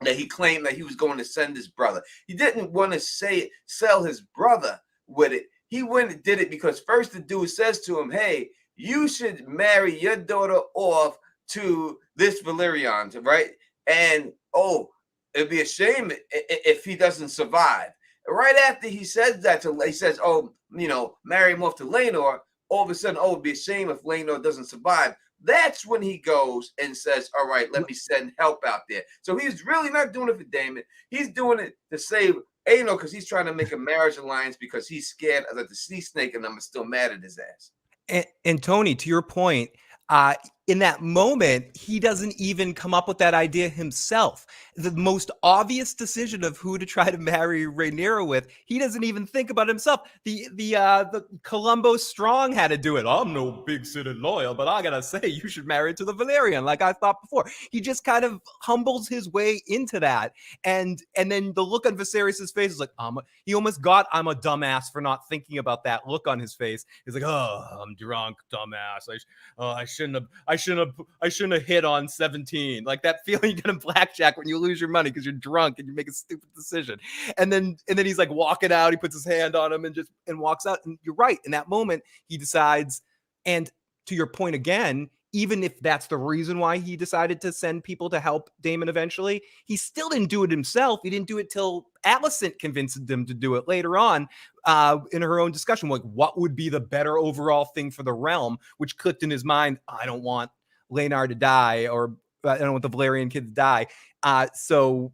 that he claimed that he was going to send his brother, he didn't want to sell his brother with it. He went and did it because first the dude says to him, hey, you should marry your daughter off to this Valyrian, right? And it'd be a shame if he doesn't survive. Right after he says that, he says, marry him off to Rhaenyra. All of a sudden, it'd be a shame if Rhaenyra doesn't survive. That's when he goes and says, all right, let me send help out there. So he's really not doing it for Daemon. He's doing it to save Aeno, because he's trying to make a marriage alliance because he's scared that the sea snake and them are still mad at his ass. And Tony, to your point, in that moment, he doesn't even come up with that idea himself. The most obvious decision of who to try to marry Rhaenyra with, he doesn't even think about himself. The Columbo Strong had to do it. I'm no big city loyal, but I gotta say, you should marry it to the Valyrian, like I thought before. He just kind of humbles his way into that, and then the look on Viserys' face is like, he almost got, I'm a dumbass for not thinking about that look on his face. He's like, I'm drunk, dumbass. I shouldn't have hit on 17. Like that feeling you get in blackjack when you lose your money because you're drunk and you make a stupid decision. And then he's like walking out. He puts his hand on him and walks out. And you're right. In that moment, he decides. And to your point again, even if that's the reason why he decided to send people to help Daemon eventually, he still didn't do it himself. He didn't do it till Alicent convinced him to do it later on in her own discussion. Like, what would be the better overall thing for the realm, which clicked in his mind, I don't want Rhaenyra to die, or I don't want the Valyrian kid to die. So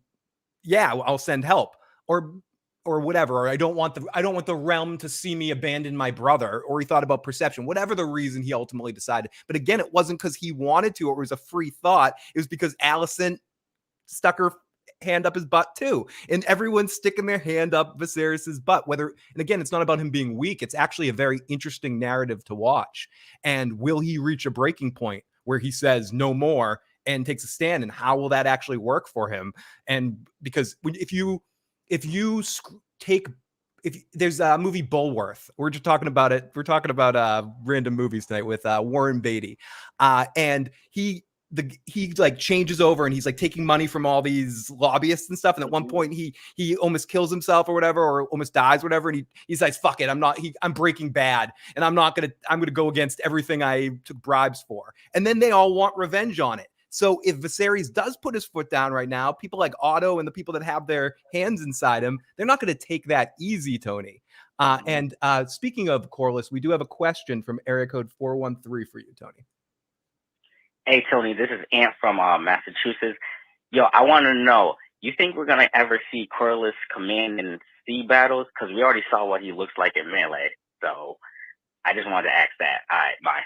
yeah, I'll send help or whatever. Or I don't want the realm to see me abandon my brother. Or he thought about perception, whatever the reason he ultimately decided. But again, it wasn't because he wanted to, or it was a free thought. It was because Alicent stuck her hand up his butt too. And everyone's sticking their hand up Viserys's butt. And again, it's not about him being weak. It's actually a very interesting narrative to watch. And will he reach a breaking point where he says no more and takes a stand, and how will that actually work for him? And because if there's a movie Bulworth, we're just talking about it. We're talking about random movies tonight with Warren Beatty, and he like changes over and he's like taking money from all these lobbyists and stuff. And at one point he almost kills himself or whatever, or almost dies, or whatever. And he's like, fuck it. I'm Breaking Bad, and I'm going to go against everything I took bribes for. And then they all want revenge on it. So if Viserys does put his foot down right now, people like Otto and the people that have their hands inside him, they're not going to take that easy, Tony. And speaking of Corliss, we do have a question from area code 413 for you, Tony. Hey, Tony, this is Ant from Massachusetts. Yo, I want to know, you think we're going to ever see Corliss command in sea battles? Because we already saw what he looks like in melee. So I just wanted to ask that. All right, bye.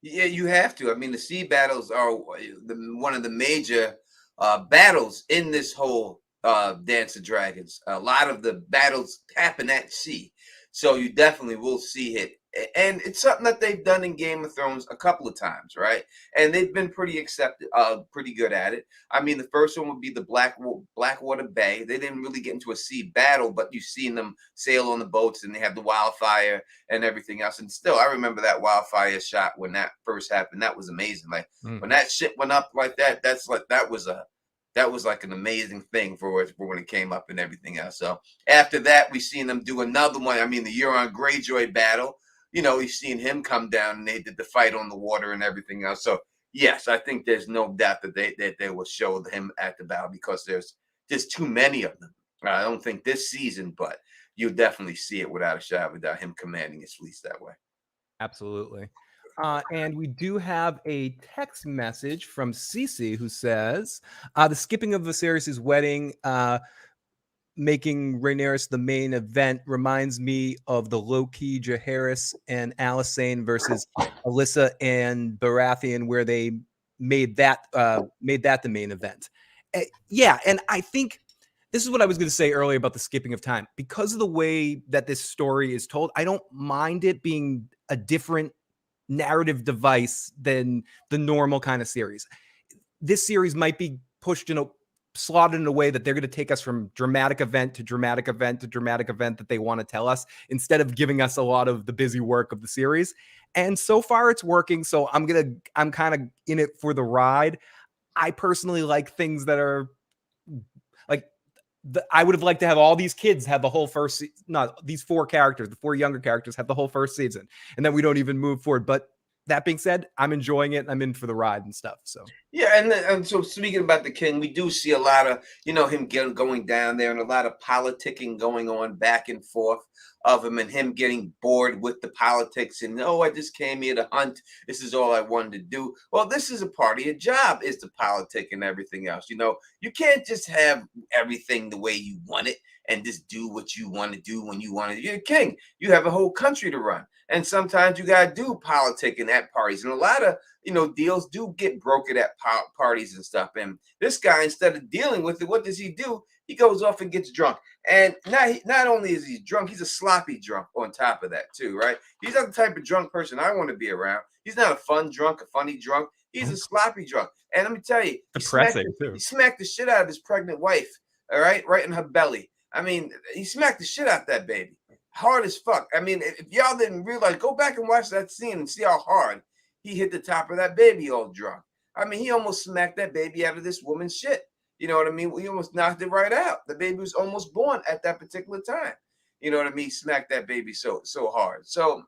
Yeah, you have to. I mean, the sea battles are one of the major battles in this whole Dance of Dragons. A lot of the battles happen at sea. So you definitely will see it. And it's something that they've done in Game of Thrones a couple of times, right? And they've been pretty good at it. I mean, the first one would be the Blackwater Bay. They didn't really get into a sea battle, but you've seen them sail on the boats, and they have the wildfire and everything else. And still, I remember that wildfire shot when that first happened. That was amazing. Like when that shit went up like that, that was like an amazing thing for when it came up and everything else. So after that, we've seen them do another one. I mean, the Euron Greyjoy battle. You know, we've seen him come down, and they did the fight on the water and everything else. So yes, I think there's no doubt that they will show him at the battle, because there's just too many of them. I don't think this season, but you'll definitely see it without a shadow of a doubt, him commanding his fleets that way. Absolutely. And we do have a text message from Cece who says, the skipping of Viserys' wedding, making Rhaenyra the main event, reminds me of the low-key Jaehaerys and Alysanne versus Alyssa and Baratheon, where they made that the main event. Yeah, and I think this is what I was going to say earlier about the skipping of time. Because of the way that this story is told, I don't mind it being a different narrative device than the normal kind of series. This series might be pushed slotted in a way that they're going to take us from dramatic event to dramatic event to dramatic event that they want to tell us, instead of giving us a lot of the busy work of the series. And so far it's working. So I'm kind of in it for the ride. I personally like things that are like, I would have liked to have all these kids have the whole first, these four characters, the four younger characters have the whole first season, and then we don't even move forward. But that being said, I'm enjoying it. I'm in for the ride and stuff. So yeah, and so speaking about the king, we do see a lot of him going down there, and a lot of politicking going on back and forth of him, and him getting bored with the politics, and I just came here to hunt. This is all I wanted to do. Well, this is a part of your job, is the politic and everything else. You can't just have everything the way you want it and just do what you want to do when you want to. You're a king. You have a whole country to run. And sometimes you got to do politicking at parties. And a lot of, deals do get brokered at parties and stuff. And this guy, instead of dealing with it, what does he do? He goes off and gets drunk. And not only is he drunk, he's a sloppy drunk on top of that too, right? He's not the type of drunk person I want to be around. He's not a fun drunk, a funny drunk. He's a sloppy drunk. And let me tell you, he smacked the shit out of his pregnant wife, all right in her belly. I mean, he smacked the shit out that baby. Hard as fuck. I mean, if y'all didn't realize, go back and watch that scene and see how hard he hit the top of that baby all drunk. I mean, he almost smacked that baby out of this woman's shit. You know what I mean? He almost knocked it right out. The baby was almost born at that particular time. You know what I mean? He smacked that baby so hard. So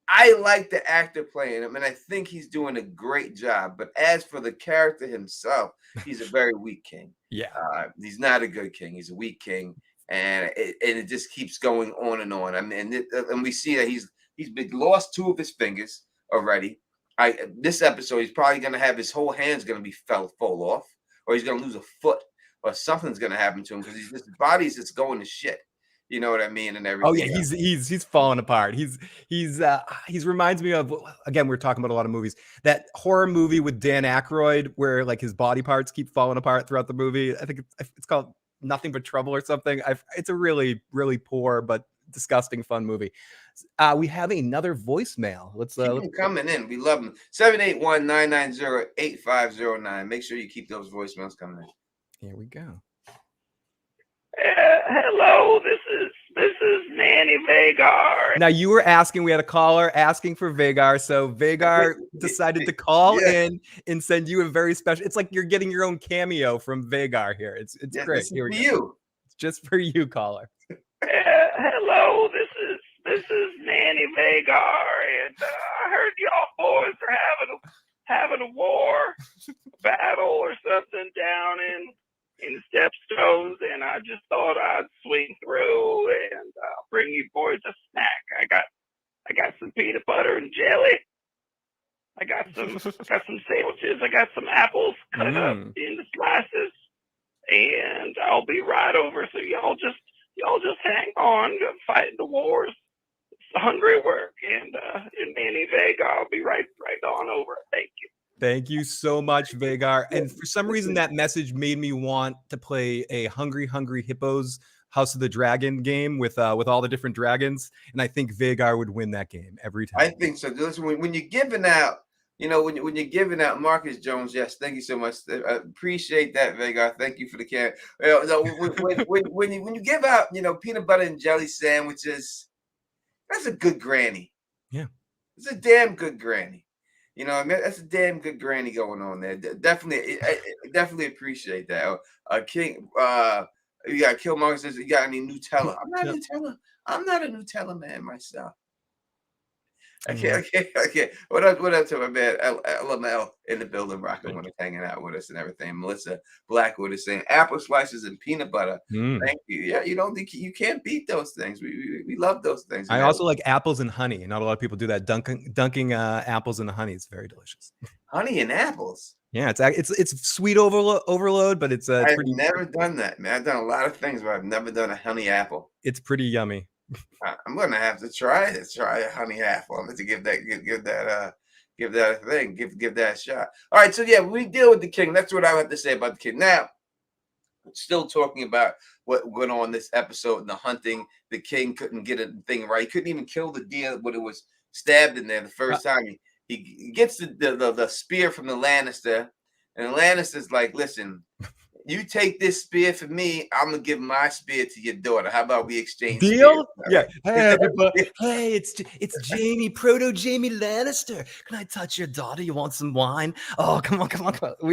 I like the actor playing him, and I think he's doing a great job. But as for the character himself, he's a very weak king. Yeah. He's not a good king. He's a weak king. And it just keeps going on and on. I mean, and we see that he's lost two of his fingers already. This episode, he's probably going to have his whole hand's going to be fall off, or he's going to lose a foot, or something's going to happen to him, because his body's just going to shit. You know what I mean? And everything. Oh yeah, he's falling apart. He's reminds me of, again, we're talking about a lot of movies, that horror movie with Dan Aykroyd where like his body parts keep falling apart throughout the movie. I think it's called Nothing But Trouble or something. It's a really, really poor but disgusting fun movie. We have another voicemail. Let's keep them coming in. We love them. 781-990-8509. Make sure you keep those voicemails coming in. Here we go. Hello, this is Nanny Vagar. Now you were asking, we had a caller asking for Vagar, so Vagar decided to call in and send you a very special. It's like you're getting your own cameo from Vagar here. It's great. Here we go. It's just for you, caller. Hello, this is Nanny Vagar, and I heard y'all boys are having a war battle or something down in Stepstones, and I just thought I'd swing through and bring you boys a snack. I got some peanut butter and jelly. I got some sandwiches. I got some apples cut up into slices, and I'll be right over. So y'all just hang on, fighting the wars. It's hungry work, and Manny Vega, I'll be right on over. Thank you. Thank you so much, Vagar. And for some reason, that message made me want to play a Hungry Hippos House of the Dragon game with all the different dragons. And I think Vagar would win that game every time. I think so. Listen, when you're giving out, when you're giving out Marcus Jones, yes, thank you so much. I appreciate that, Vagar. Thank you for the care. When you give out, peanut butter and jelly sandwiches, that's a good granny. Yeah, it's a damn good granny. That's a damn good granny going on there. Definitely, I definitely appreciate that. King, you got Killmonger says, you got any Nutella? I'm not a Nutella man myself. Okay. What up to my man LML in the building, rocking with us, hanging out with us and everything. Melissa Blackwood is saying apple slices and peanut butter. Thank you. Yeah, you can't beat those things. We love those things. I also like apples and honey. Not a lot of people do that. Dunking apples in the honey. It's very delicious. Honey and apples. Yeah, it's sweet overload, but it's I've pretty. Never done that, man. I've done a lot of things, but I've never done a honey apple. It's pretty yummy. I'm gonna have to try a honey apple. I'm going to give that a thing, give that a shot. All right, so yeah, we deal with the king. That's what I have to say about the king. Now, still talking about what went on this episode in the hunting. The king couldn't get a thing right. He couldn't even kill the deer when it was stabbed in there the first time. He gets the spear from the Lannister, and the Lannister's like, listen. You take this spear from me, I'm gonna give my spear to your daughter. How about we exchange? Deal? Yeah. Hey, everybody. Hey, it's Jamie, Proto Jamie Lannister. Can I touch your daughter? You want some wine? Oh, come on.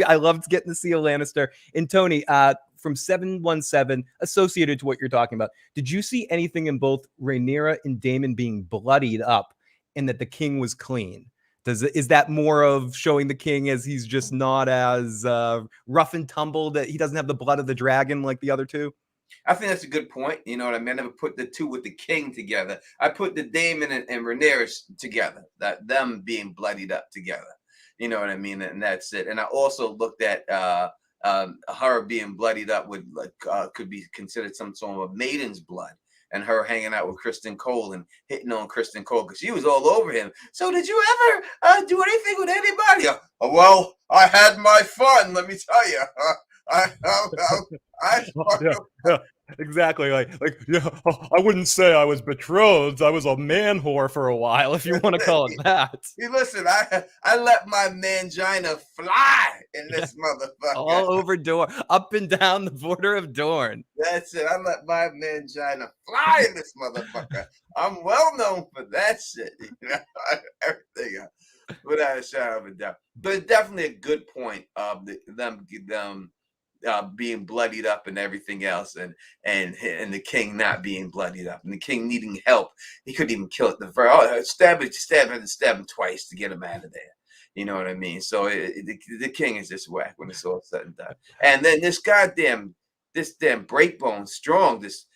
I loved getting to see a Lannister. And Tony, from 717, associated to what you're talking about, did you see anything in both Rhaenyra and Daemon being bloodied up, and that the king was clean? Is that more of showing the king as he's just not as rough and tumble, that he doesn't have the blood of the dragon like the other two? I think that's a good point. You know what I mean? I never put the two with the king together. I put the Daemon and Rhaenyra together, that them being bloodied up together. You know what I mean? And that's it. And I also looked at her being bloodied up with could be considered some sort of maiden's blood. And her hanging out with Kristen Cole and hitting on Kristen Cole because she was all over him. So did you ever do anything with anybody? Well, I had my fun. Let me tell you. Yeah, exactly. Like I wouldn't say I was betrothed. I was a man whore for a while, if you want to call it that. Hey, listen, I let my mangina fly in this motherfucker. All over Dorne, up and down the border of Dorne. That's it. I let my mangina fly in this motherfucker. I'm well known for that shit. Everything without a shadow of a doubt. But it's definitely a good point of them being bloodied up and everything else, and the king not being bloodied up, and the king needing help. He couldn't even kill it. Stab him twice to get him out of there. You know what I mean? So the king is just whack when it's all said and done. And then this damn breakbone strong, just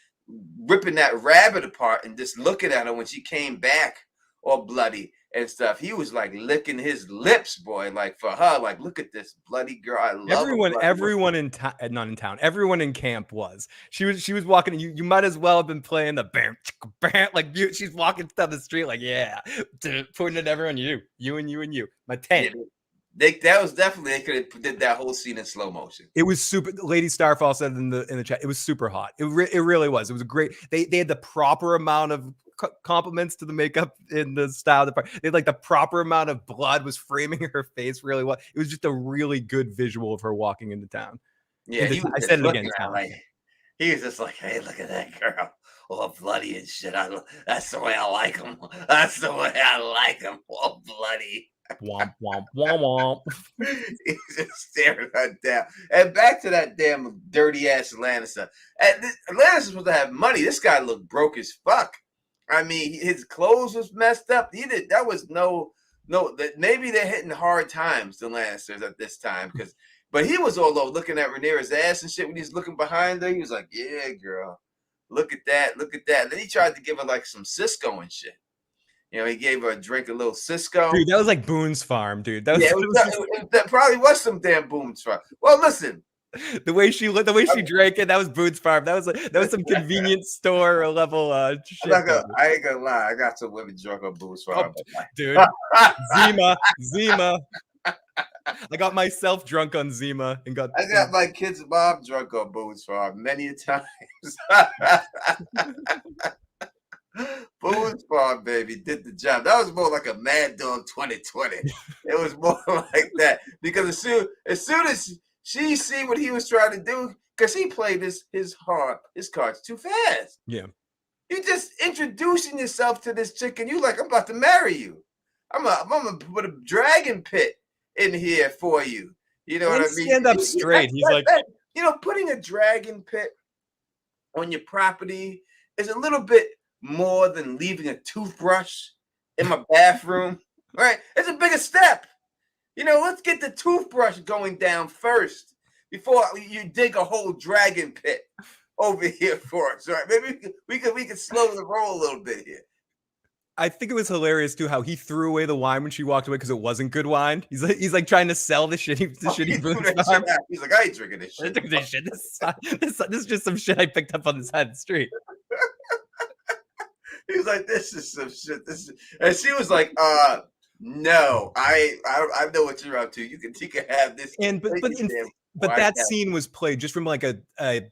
ripping that rabbit apart and just looking at her when she came back all bloody and stuff. He was like licking his lips, boy, like for her, like, look at this bloody girl. I love everyone in town, not in town, everyone in camp was. She was walking. You might as well have been playing the bam, like she's walking down the street, like, yeah, pointing at everyone, you and you, my tent. That was definitely, they could have did that whole scene in slow motion. It was super. Lady Starfall said in the chat, it was super hot. It really was. It was a great. They had the proper amount of compliments to the makeup in the style. They had like the proper amount of blood was framing her face really well. It was just a really good visual of her walking into town. Yeah, I said it again. He was just like, hey, look at that girl, all bloody and shit. That's the way I like him. That's the way I like him, all bloody. Womp womp womp womp. He's just staring her down. And back to that damn dirty ass Lannister. Lannister's supposed to have money. This guy looked broke as fuck. I mean, his clothes was messed up. That was maybe they're hitting hard times, the Lannisters at this time, but he was all over looking at Rhaenyra's ass and shit when he's looking behind her. He was like, yeah, girl, look at that. And then he tried to give her like some Cisco and shit. You know, he gave her a drink, a little Cisco. Dude, that was like Boone's Farm, dude. That probably was some damn Boone's Farm. Well, listen. The way she drank it, that was Boone's Farm. That was some convenience store level shit. I ain't gonna lie. I got some women drunk on Boone's Farm. Oh, dude. Zima. I got myself drunk on Zima and got my kids' mom drunk on Boone's Farm many a times. Boone's Farm, baby, did the job. That was more like a Mad Dog 2020. It was more like that because as soon as she see what he was trying to do, because he played his cards too fast. Yeah, you just introducing yourself to this chick, and you like, I'm about to marry you. I'm gonna put a dragon pit in here for you. You know what I mean? Stand up straight. He's like, putting a dragon pit on your property is a little bit more than leaving a toothbrush in my bathroom, right? It's a bigger step. Let's get the toothbrush going down first before you dig a whole dragon pit over here for us, right? Maybe we could slow the roll a little bit here. I think it was hilarious too how he threw away the wine when she walked away because it wasn't good wine. He's like trying to sell the shitty Boone's Farm. He's like, I ain't drinking this shit. This is just some shit I picked up on the side of the street. He was like, this is some shit. And she was like, no, I know what you're up to. You can have this. But that scene was played just from like a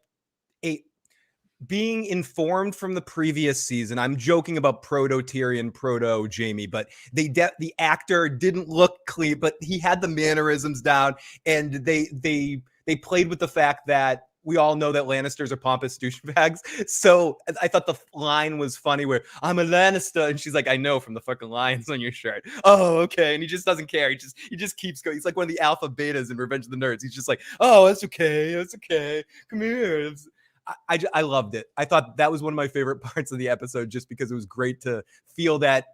being informed from the previous season. I'm joking about proto Tyrion, proto Jaime, but the actor didn't look clean, but he had the mannerisms down, and they played with the fact that we all know that Lannisters are pompous douchebags. So I thought the line was funny where I'm a Lannister. And she's like, I know from the fucking lines on your shirt. Oh, okay. And he just doesn't care. He just keeps going. He's like one of the alpha betas in Revenge of the Nerds. He's just like, oh, it's okay. It's okay. Come here. I loved it. I thought that was one of my favorite parts of the episode just because it was great to feel that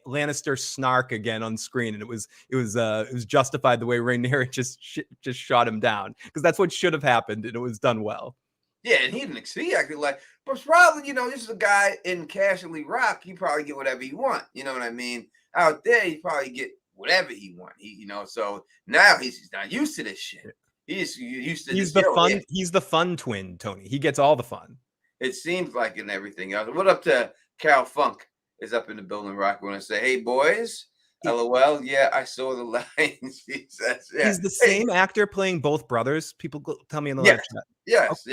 Lannister snark again on screen, and it was justified the way Rhaenyra just shot him down, because that's what should have happened, and it was done well. Yeah, and he acted like, but probably this is a guy in Casually Rock. He probably get whatever he want. You know what I mean? Out there, he probably get whatever he want. So now he's not used to this shit. He's used to. He's the fun twin, Tony. He gets all the fun. It seems like in everything else. What up to Cal Funk? Is up in the building, Rock. Want to say, hey boys, LOL. Yeah, I saw the lines. He's the same actor playing both brothers. People tell me in the live chat. Yes.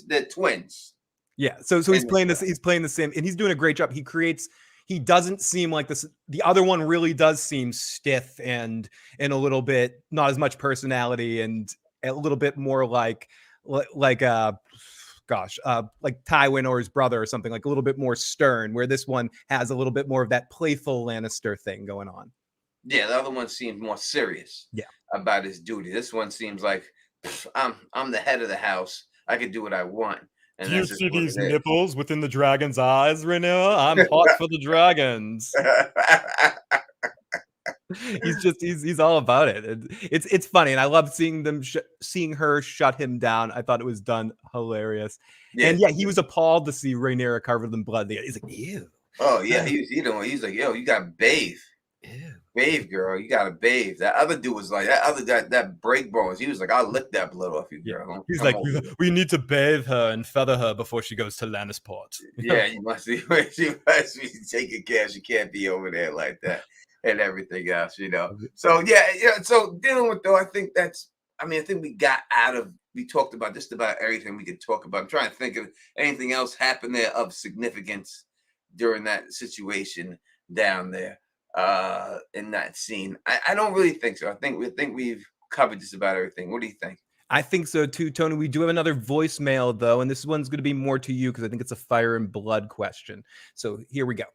They're twins. Yeah. So he's playing this. He's playing the same, and he's doing a great job. He doesn't seem like this. The other one really does seem stiff and a little bit not as much personality, and a little bit more like Tywin or his brother or something, like a little bit more stern, where this one has a little bit more of that playful Lannister thing going on. Yeah, the other one seems more serious about his duty. This one seems like, I'm the head of the house. I can do what I want. And do you see these nipples within the dragon's eyes, Rhaenyra? I'm hot for the dragons. He's all about it. It's funny, and I love seeing her shut him down. I thought it was done hilarious. Yeah. And he was appalled to see Rhaenyra covered in blood. He's like, ew. Oh yeah, he's like, yo, you gotta bathe. Ew. Bathe, girl. You gotta bathe. That other dude was like, that other guy, that break bones. He was like, I'll lick that blood off you, girl. He's like, we need to bathe her and feather her before she goes to Lannisport. Yeah, you must be taking care. She can't be over there like that. and everything else, So yeah. So dealing with though, I think we talked about just about everything we could talk about. I'm trying to think of anything else happened there of significance during that situation down there in that scene. I don't really think so. I think we've covered just about everything. What do you think? I think so too, Tony. We do have another voicemail though, and this one's going to be more to you because I think it's a fire and blood question. So here we go.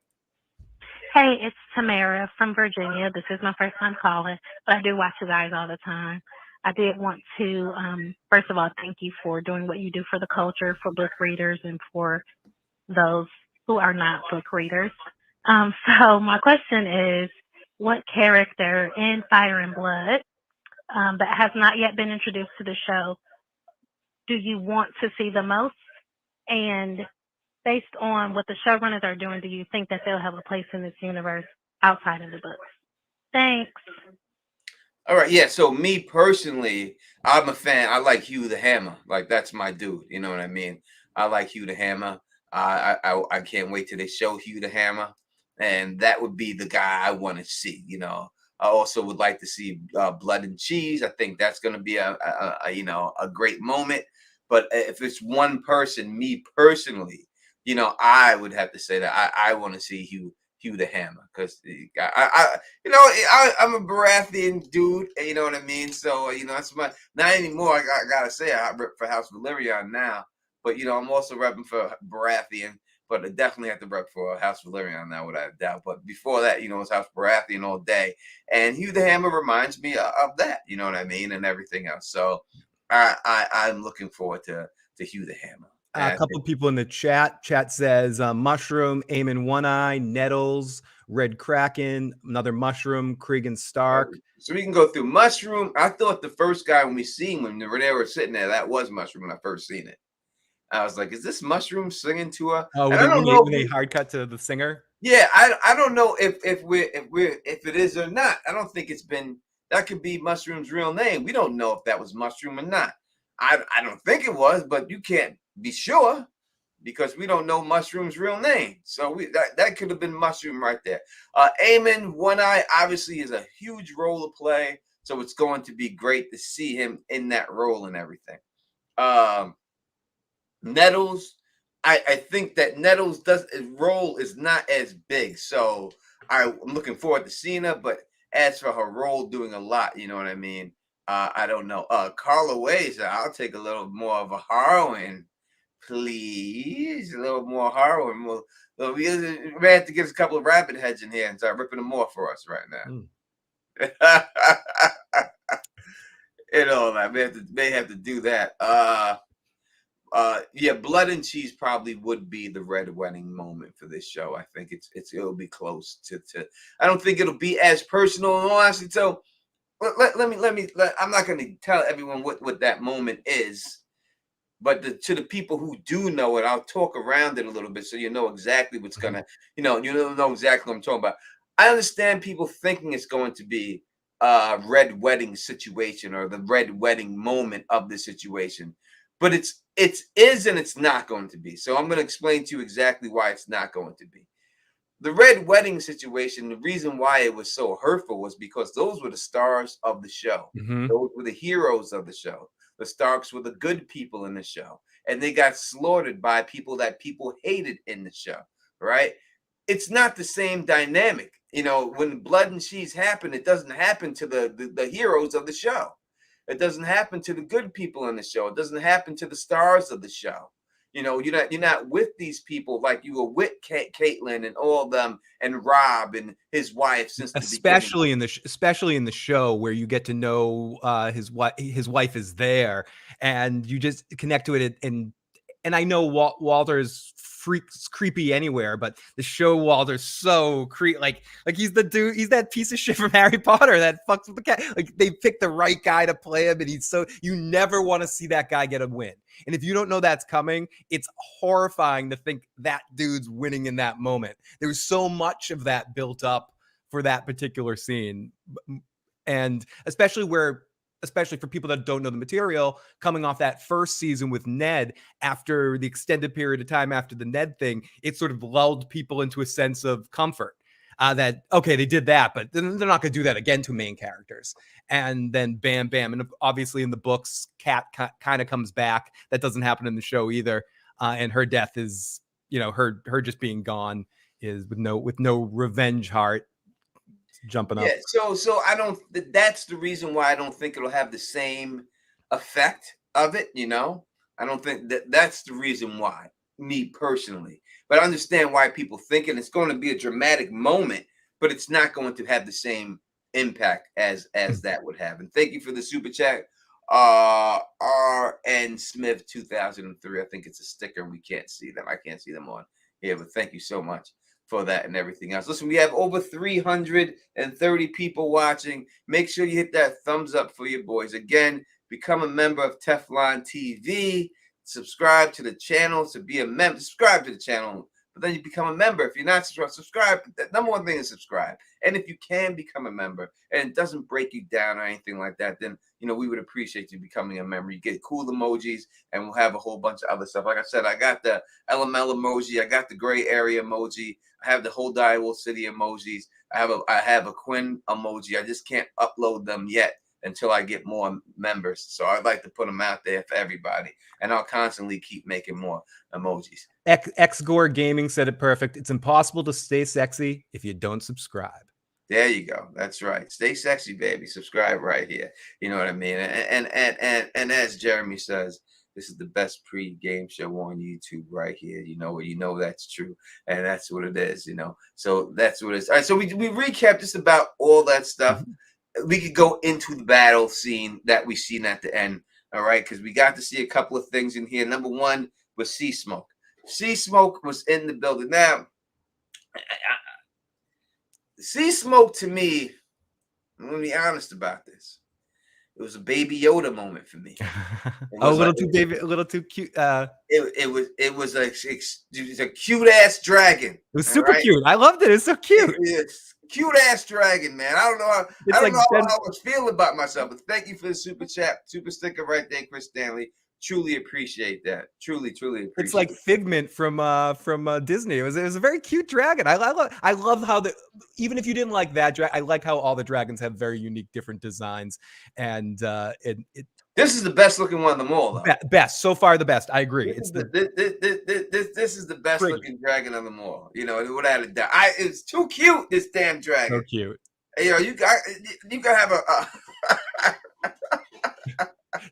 Hey, it's Tamara from Virginia. This is my first time calling, but I do watch you guys all the time. I did want to, first of all, thank you for doing what you do for the culture, for book readers, and for those who are not book readers. So my question is, what character in Fire and Blood that has not yet been introduced to the show do you want to see the most? And based on what the showrunners are doing, do you think that they'll have a place in this universe outside of the books? Thanks. All right, yeah. So me personally, I'm a fan. I like Hugh the Hammer. Like that's my dude. You know what I mean? I like Hugh the Hammer. I can't wait till they show Hugh the Hammer, and that would be the guy I want to see. I also would like to see Blood and Cheese. I think that's going to be a great moment. But if it's one person, me personally, I would have to say that I want to see Hugh the Hammer because I'm a Baratheon dude. You know what I mean? So that's not anymore. I gotta say I rep for House Valyrian now, but I'm also repping for Baratheon. But I definitely have to rep for House Valyrian now, without a doubt. But before that, it's House Baratheon all day, and Hugh the Hammer reminds me of that. You know what I mean, and everything else. So I'm looking forward to Hugh the Hammer. A couple of people in the chat. Chat says Mushroom, Aemon One Eye, Nettles, Red Kraken, another Mushroom, Cregan Stark. So we can go through Mushroom. I thought the first guy when Rhaenyra was sitting there, that was Mushroom when I first seen it. I was like, is this Mushroom singing to her? Oh, when they hard cut to the singer? Yeah, I don't know if it is or not. I don't think it's been. That could be Mushroom's real name. We don't know if that was Mushroom or not. I don't think it was, but you can't be sure because we don't know Mushroom's real name. So that could have been Mushroom right there. Aemon One Eye obviously is a huge role to play, so it's going to be great to see him in that role and everything. Nettles, I think that Nettles' role is not as big, so I'm looking forward to seeing her. But as for her role, doing a lot, you know what I mean? I don't know. Carla Ways, I'll take a little more of a heroine, please. A little more heroine. We have to get a couple of rabbit heads in here and start ripping them off for us right now. That may have to do that. Blood and Cheese probably would be the red wedding moment for this show. I think it'll be close to. I don't think it'll be as personal in all honesty. So let me. I'm not going to tell everyone what that moment is, but to the people who do know it, I'll talk around it a little bit so you know exactly what's gonna. You know exactly what I'm talking about. I understand people thinking it's going to be a red wedding situation or the red wedding moment of the situation. But it is and it's not going to be. So I'm going to explain to you exactly why it's not going to be. The red wedding situation, the reason why it was so hurtful was because those were the stars of the show. Mm-hmm. Those were the heroes of the show. The Starks were the good people in the show. And they got slaughtered by people that people hated in the show, right? It's not the same dynamic. When Blood and Cheese happen, it doesn't happen to the heroes of the show. It doesn't happen to the good people in the show. It doesn't happen to the stars of the show. You're not with these people like you were with Caitlyn and all of them and Rob and his wife since the beginning. Especially in the show where you get to know his wife is there and you just connect to it and I know Walter's creepy anywhere, but the show Walter's so creepy. Like he's the dude. He's that piece of shit from Harry Potter that fucks with the cat. Like they picked the right guy to play him, and you never want to see that guy get a win. And if you don't know that's coming, it's horrifying to think that dude's winning in that moment. There was so much of that built up for that particular scene, and especially for people that don't know the material, coming off that first season with Ned, after the extended period of time after the Ned thing, it sort of lulled people into a sense of comfort. that, okay, they did that, but then they're not going to do that again to main characters. And then bam, bam. And obviously in the books, Kat kind of comes back. That doesn't happen in the show either. And her death is, her just being gone is with no revenge heart jumping up. Yeah, so I don't. That's the reason why I don't think it'll have the same effect of it. I don't think that's the reason why. Me personally, but I understand why people think it. It's going to be a dramatic moment, but it's not going to have the same impact as that would have. And thank you for the super chat, RN Smith 2003. I think it's a sticker. We can't see them. I can't see them on here, but thank you so much for that and everything else. Listen, we have over 330 people watching. Make sure you hit that thumbs up for your boys. Again, become a member of Teflon TV. Subscribe to the channel to be a member. Subscribe to the channel, but then you become a member. If you're not subscribed, the number one thing is subscribe. And if you can become a member and it doesn't break you down or anything like that, then we would appreciate you becoming a member. You get cool emojis, and we'll have a whole bunch of other stuff. Like I said, I got the LML emoji, I got the gray area emoji, I have the whole Direwolf City emojis, I have a Quinn emoji. I just can't upload them yet until I get more members. So I'd like to put them out there for everybody. And I'll constantly keep making more emojis. X-Gore Gaming said it perfect. It's impossible to stay sexy if you don't subscribe. There you go. That's right. Stay sexy, baby. Subscribe right here. You know what I mean? And as Jeremy says, this is the best pre-game show on YouTube right here. That's true. And that's what it is, So that's what it is. All right. So we recapped just about all that stuff. Mm-hmm. We could go into the battle scene that we seen at the end. All right. Because we got to see a couple of things in here. Number one was Sea Smoke. Sea Smoke was in the building. Now, Sea Smoke to me, I'm going to be honest about this. It was a Baby Yoda moment for me. A little too cute. It was a cute ass dragon. It was super cute. I loved it. It's so cute. It's cute ass dragon, man. I don't know how I was feeling about myself, but thank you for the super chat, super sticker right there, Chris Stanley. Truly appreciate that. Truly appreciate it's like Figment from Disney. It was a very cute dragon. I love how even if you didn't like that dragon, I like how all the dragons have very unique, different designs. And this is the best looking one of them all, though. Best so far, the best. I agree. This is the best looking dragon of them all. Without a doubt. It's too cute. This damn dragon. So cute. You gotta have a.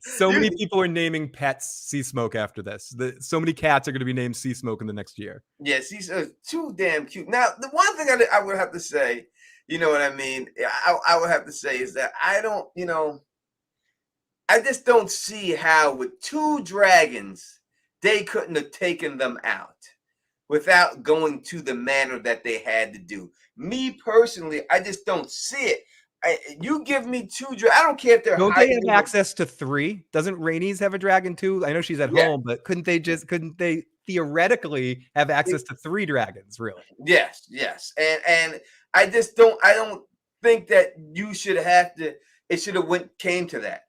So many people are naming pets Sea Smoke after this. So many cats are going to be named Sea Smoke in the next year. Yes, he's too damn cute. Now, the one thing I would have to say, you know what I mean? I would have to say is that I don't, I just don't see how with two dragons, they couldn't have taken them out without going to the manner that they had to do. Me personally, I just don't see it. You give me two dragons. I don't care if they're. Don't they have access to three? Doesn't Rhaenys have a dragon too? I know she's at home, but couldn't they theoretically have access to three dragons? Really? Yes. And I just don't. I don't think that you should have to. It should have came to that.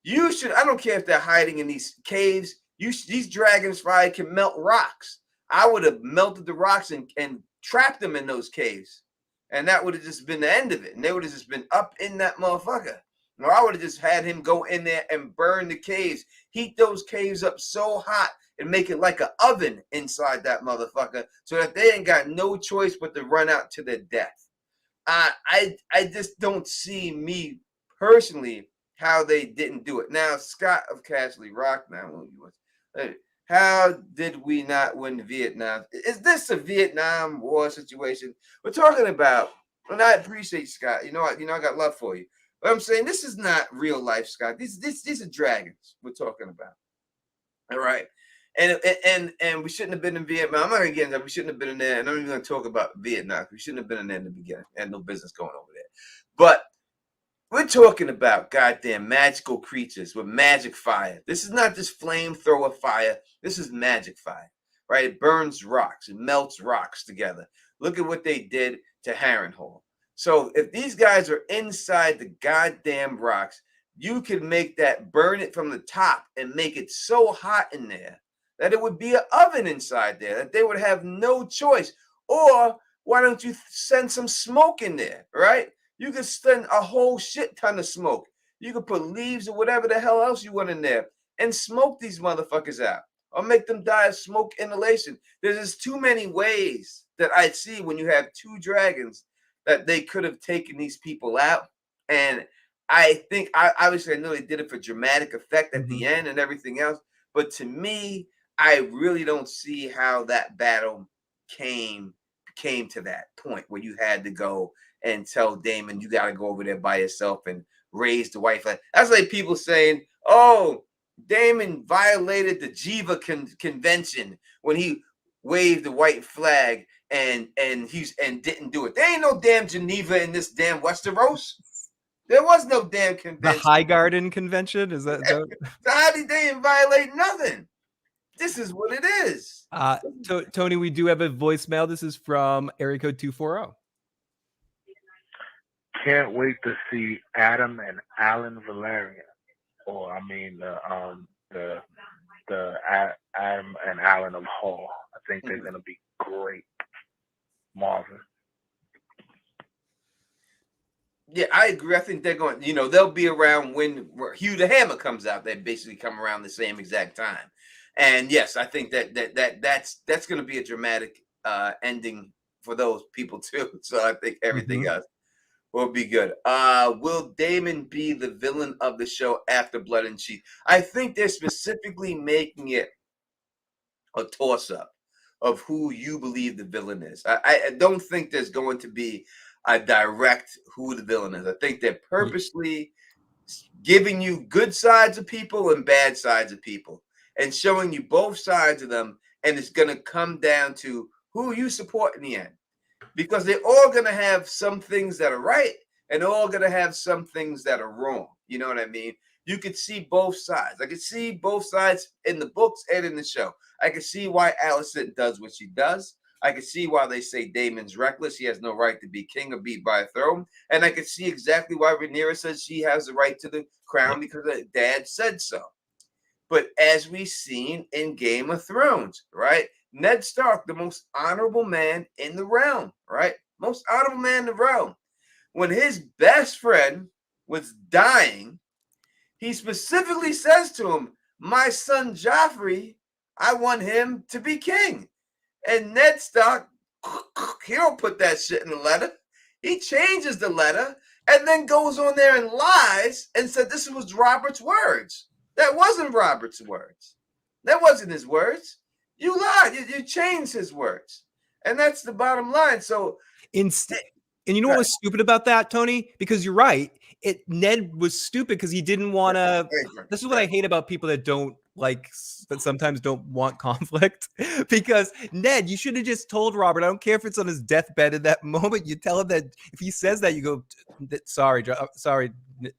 You should. I don't care if they're hiding in these caves. These dragons probably can melt rocks. I would have melted the rocks and trapped them in those caves. And that would have just been the end of it. And they would have just been up in that motherfucker. Or I would have just had him go in there and burn the caves. Heat those caves up so hot and make it like an oven inside that motherfucker so that they ain't got no choice but to run out to their death. I just don't see me personally how they didn't do it. Now, Scott of Castley Rock, how did we not win Vietnam? Is this a Vietnam War situation? We're talking about, and I appreciate Scott. I got love for you. But I'm saying this is not real life, Scott. These are dragons we're talking about. All right. And we shouldn't have been in Vietnam. I'm not gonna get into that. We shouldn't have been in there. And I'm even gonna talk about Vietnam. We shouldn't have been in there in the beginning. Had no business going over there. But we're talking about goddamn magical creatures with magic fire. This is not just flamethrower fire. This is magic fire, right? It burns rocks. It melts rocks together. Look at what they did to Harrenhal. So if these guys are inside the goddamn rocks, you can make that, burn it from the top and make it so hot in there that it would be an oven inside there, that they would have no choice. Or why don't you send some smoke in there, right? You could send a whole shit ton of smoke. You could put leaves or whatever the hell else you want in there and smoke these motherfuckers out or make them die of smoke inhalation. There's just too many ways that I see when you have two dragons that they could have taken these people out. And I think, obviously, I know they did it for dramatic effect at the end and everything else. But to me, I really don't see how that battle came to that point where you had to go and tell Damon, you got to go over there by yourself and raise the white flag. That's like people saying, oh, Damon violated the Geneva Convention when he waved the white flag and didn't do it. There ain't no damn Geneva in this damn Westeros. There was no damn convention. The High Garden Convention? Is that So how did they violate nothing? This is what it is. Tony, we do have a voicemail. This is from area code 240. Can't wait to see Adam and Alan Valyrian, or the Adam and Alan of Hall. I think they're gonna be great. Marvin. Yeah, I agree. I think they're going. They'll be around when Hugh the Hammer comes out. They basically come around the same exact time. And yes, I think that's going to be a dramatic ending for those people too. So I think everything else will be good. Will Daemon be the villain of the show after Blood and Cheese? I think they're specifically making it a toss-up of who you believe the villain is. I don't think there's going to be a direct who the villain is. I think they're purposely giving you good sides of people and bad sides of people and showing you both sides of them. And it's going to come down to who you support in the end, because they're all going to have some things that are right and they're all going to have some things that are wrong. You know what I mean? You could see both sides. I could see both sides in the books and in the show. I could see why Alicent does what she does. I could see why they say Daemon's reckless. He has no right to be king or beat by a throne. And I could see exactly why Rhaenyra says she has the right to the crown because her dad said so. But as we've seen in Game of Thrones, right? Ned Stark, the most honorable man in the realm, right? Most honorable man in the realm. When his best friend was dying, he specifically says to him, my son Joffrey, I want him to be king. And Ned Stark, he don't put that shit in the letter. He changes the letter and then goes on there and lies and said this was Robert's words. That wasn't Robert's words. That wasn't his words. You lied. You changed his words. And that's the bottom line. So and you know what was stupid about that, Tony? Because you're right. Ned was stupid because he didn't want to. This is what I hate about people that sometimes don't want conflict. Because Ned, you should have just told Robert. I don't care if it's on his deathbed at that moment. You tell him that if he says that, you go, sorry,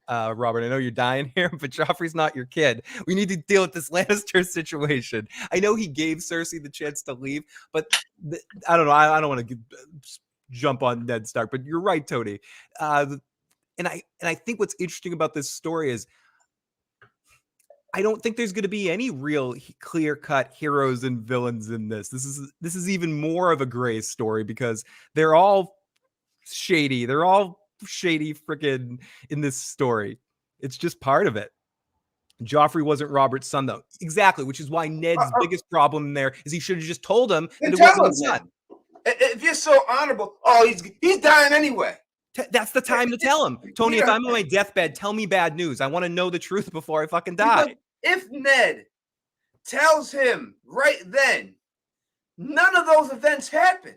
Robert. I know you're dying here, but Joffrey's not your kid. We need to deal with this Lannister situation. I know he gave Cersei the chance to leave, but I don't know. I don't want to jump on Ned Stark, but you're right, Tony. And I think what's interesting about this story is I don't think there's going to be any real clear-cut heroes and villains in this. This is even more of a gray story because they're all shady. They're all shady freaking in this story. It's just part of it. Joffrey wasn't Robert's son, though. Exactly, which is why Ned's biggest problem there is he should have just told him that it wasn't his son. If you're so honorable, he's dying anyway. That's the time to tell him. Tony, if I'm on my deathbed, tell me bad news. I want to know the truth before I fucking die. Because if Ned tells him right then, none of those events happen.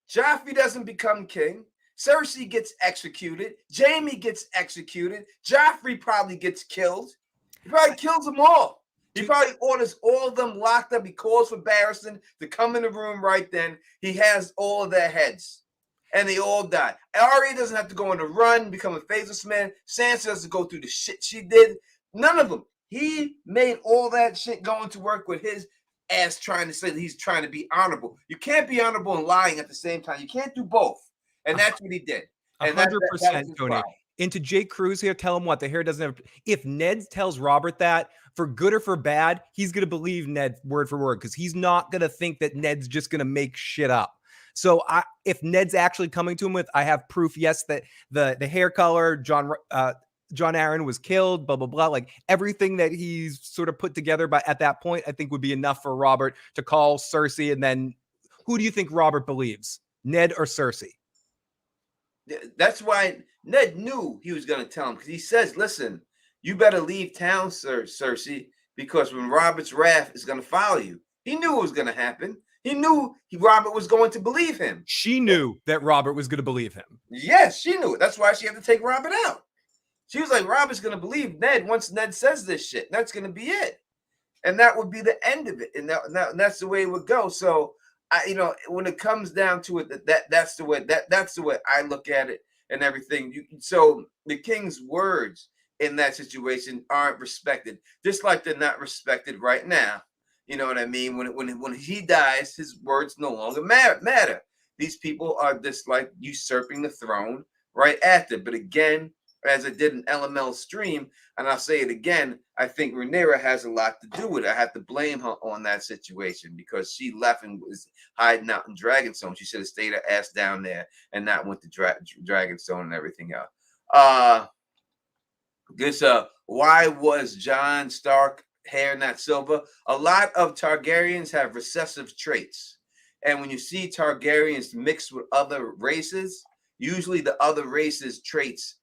Joffrey doesn't become king. Cersei gets executed. Jaime gets executed. Joffrey probably gets killed. He probably kills them all. He probably orders all of them locked up. He calls for Barristan to come in the room right then. He has all of their heads. And they all die. Arya doesn't have to go on a run, become a faceless man. Sansa doesn't go through the shit she did. None of them. He made all that shit going to work with his ass trying to say that he's trying to be honorable. You can't be honorable and lying at the same time. You can't do both. And that's what he did. 100%, Tony. Into Jake Cruz here, tell him what the hair doesn't have. If Ned tells Robert that, for good or for bad, he's going to believe Ned word for word because he's not going to think that Ned's just going to make shit up. So if Ned's actually coming to him with, I have proof, yes, that the hair color, John Arryn was killed, blah, blah, blah. Like everything that he's sort of put together by at that point, I think would be enough for Robert to call Cersei. And then who do you think Robert believes, Ned or Cersei? That's why Ned knew he was going to tell him, because he says, listen, you better leave town, Cersei, because when Robert's wrath is going to follow you. He knew it was going to happen. He knew Robert was going to believe him. She knew that Robert was going to believe him. Yes, she knew it. That's why she had to take Robert out. She was like, Robert's going to believe Ned once Ned says this shit. That's going to be it. And that would be the end of it. And that's the way it would go. So, when it comes down to it, that's the way I look at it and everything. So the king's words in that situation aren't respected, just like they're not respected right now. You know what I mean? When he dies, his words no longer matter. These people are just like usurping the throne right after. But again, as I did in LML stream, and I'll say it again, I think Rhaenyra has a lot to do with it. I have to blame her on that situation because she left and was hiding out in Dragonstone. She should have stayed her ass down there and not went to Dragonstone and everything else. Why was Jon Stark hair not silver? A lot of Targaryens have recessive traits. And when you see Targaryens mixed with other races, usually the other races' traits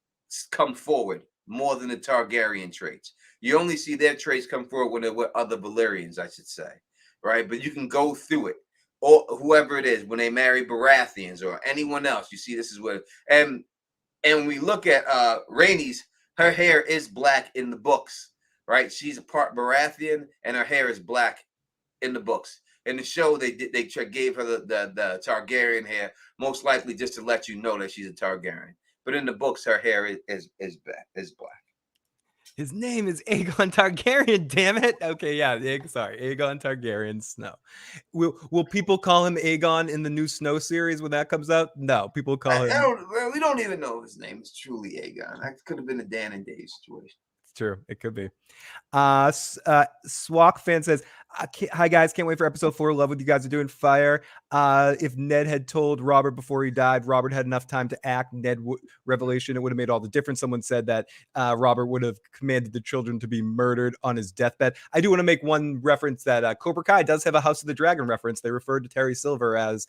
come forward more than the Targaryen traits. You only see their traits come forward when they're with other Valyrians, I should say, right? But you can go through it, or whoever it is, when they marry Baratheons or anyone else. You see, this is what, and we look at Rhaenys, her hair is black in the books, right? She's a part Baratheon, and her hair is black in the books. In the show, they gave her the Targaryen hair, most likely just to let you know that she's a Targaryen. But in the books, her hair is black. His name is Aegon Targaryen, damn it. Okay, yeah, Aegon Targaryen Snow. Will people call him Aegon in the new Snow series when that comes out? No, people call him... we don't even know if his name is truly Aegon. That could have been a Dan and Dave situation. It's true. It could be. Swak fan says, hi guys, can't wait for episode 4. Love what you guys are doing. Fire. If Ned had told Robert before he died, Robert had enough time to act. Revelation, it would have made all the difference. Someone said that Robert would have commanded the children to be murdered on his deathbed. I do want to make one reference that Cobra Kai does have a House of the Dragon reference. They referred to Terry Silver as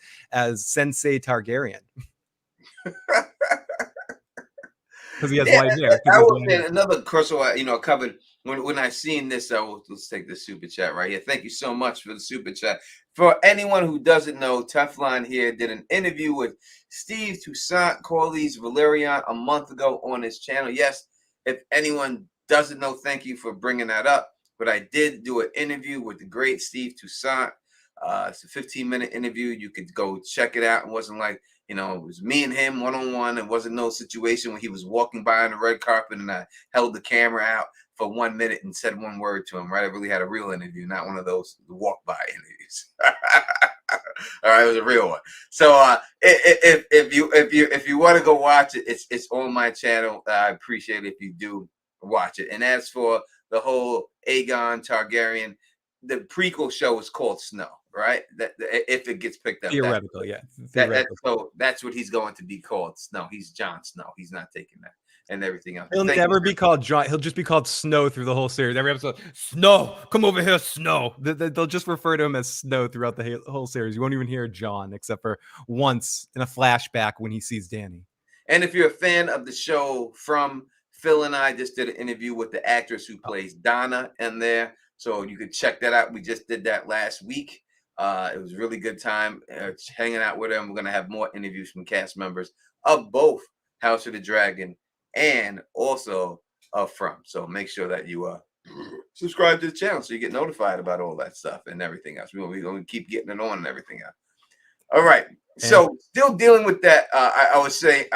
Sensei Targaryen. Because he has white hair. That was another crossover, covered when I seen this. Let's take the super chat right here. Thank you so much for the super chat. For anyone who doesn't know, Teflon here did an interview with Steve Toussaint, Corley's Valyrian, a month ago on his channel. Yes, if anyone doesn't know, thank you for bringing that up. But I did do an interview with the great Steve Toussaint. It's a 15-minute interview. You could go check it out. It wasn't like, it was me and him one-on-one. It wasn't no situation where he was walking by on the red carpet and I held the camera out for 1 minute and said one word to him, right? I really had a real interview, not one of those walk-by interviews. All right, it was a real one. So if you want to go watch it, it's on my channel. I appreciate it if you do watch it. And as for the whole Aegon Targaryen, the prequel show is called Snow, right? That if it gets picked up, theoretically, yeah. So that's what he's going to be called. Snow. He's Jon Snow. He's not taking that and everything else. He'll never be called Jon. He'll just be called Snow through the whole series. Every episode, Snow, come over here, Snow. They'll just refer to him as Snow throughout the whole series. You won't even hear Jon except for once in a flashback when he sees Dany. And if you're a fan of the show, from Phil and I just did an interview with the actress who plays Donna in there. So you could check that out. We just did that last week. It was a really good time hanging out with them. We're going to have more interviews from cast members of both House of the Dragon and also From. So make sure that you subscribe to the channel so you get notified about all that stuff and everything else. We're going to keep getting it on and everything else. All right. So still dealing with that, I would say,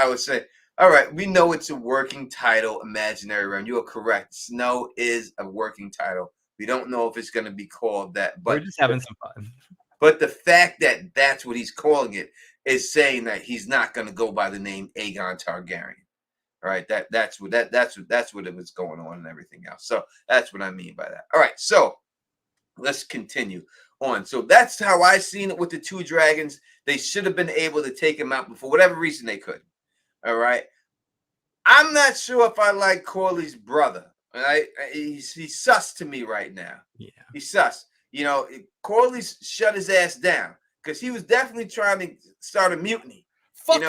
all right, we know it's a working title, Imaginary Realm. You are correct. Snow is a working title. We don't know if it's going to be called that, but we're just having some fun. But the fact that that's what he's calling it is saying that he's not going to go by the name Aegon Targaryen. All right, that's what it was going on and everything else. So that's what I mean by that. All right, so let's continue. on. So that's how I seen it with the two dragons. They should have been able to take him out, but for whatever reason they couldn't. All right. I'm not sure if I like Corley's brother. All right. He's sus to me right now. Yeah. He's sus. Corley's shut his ass down because he was definitely trying to start a mutiny. Fuck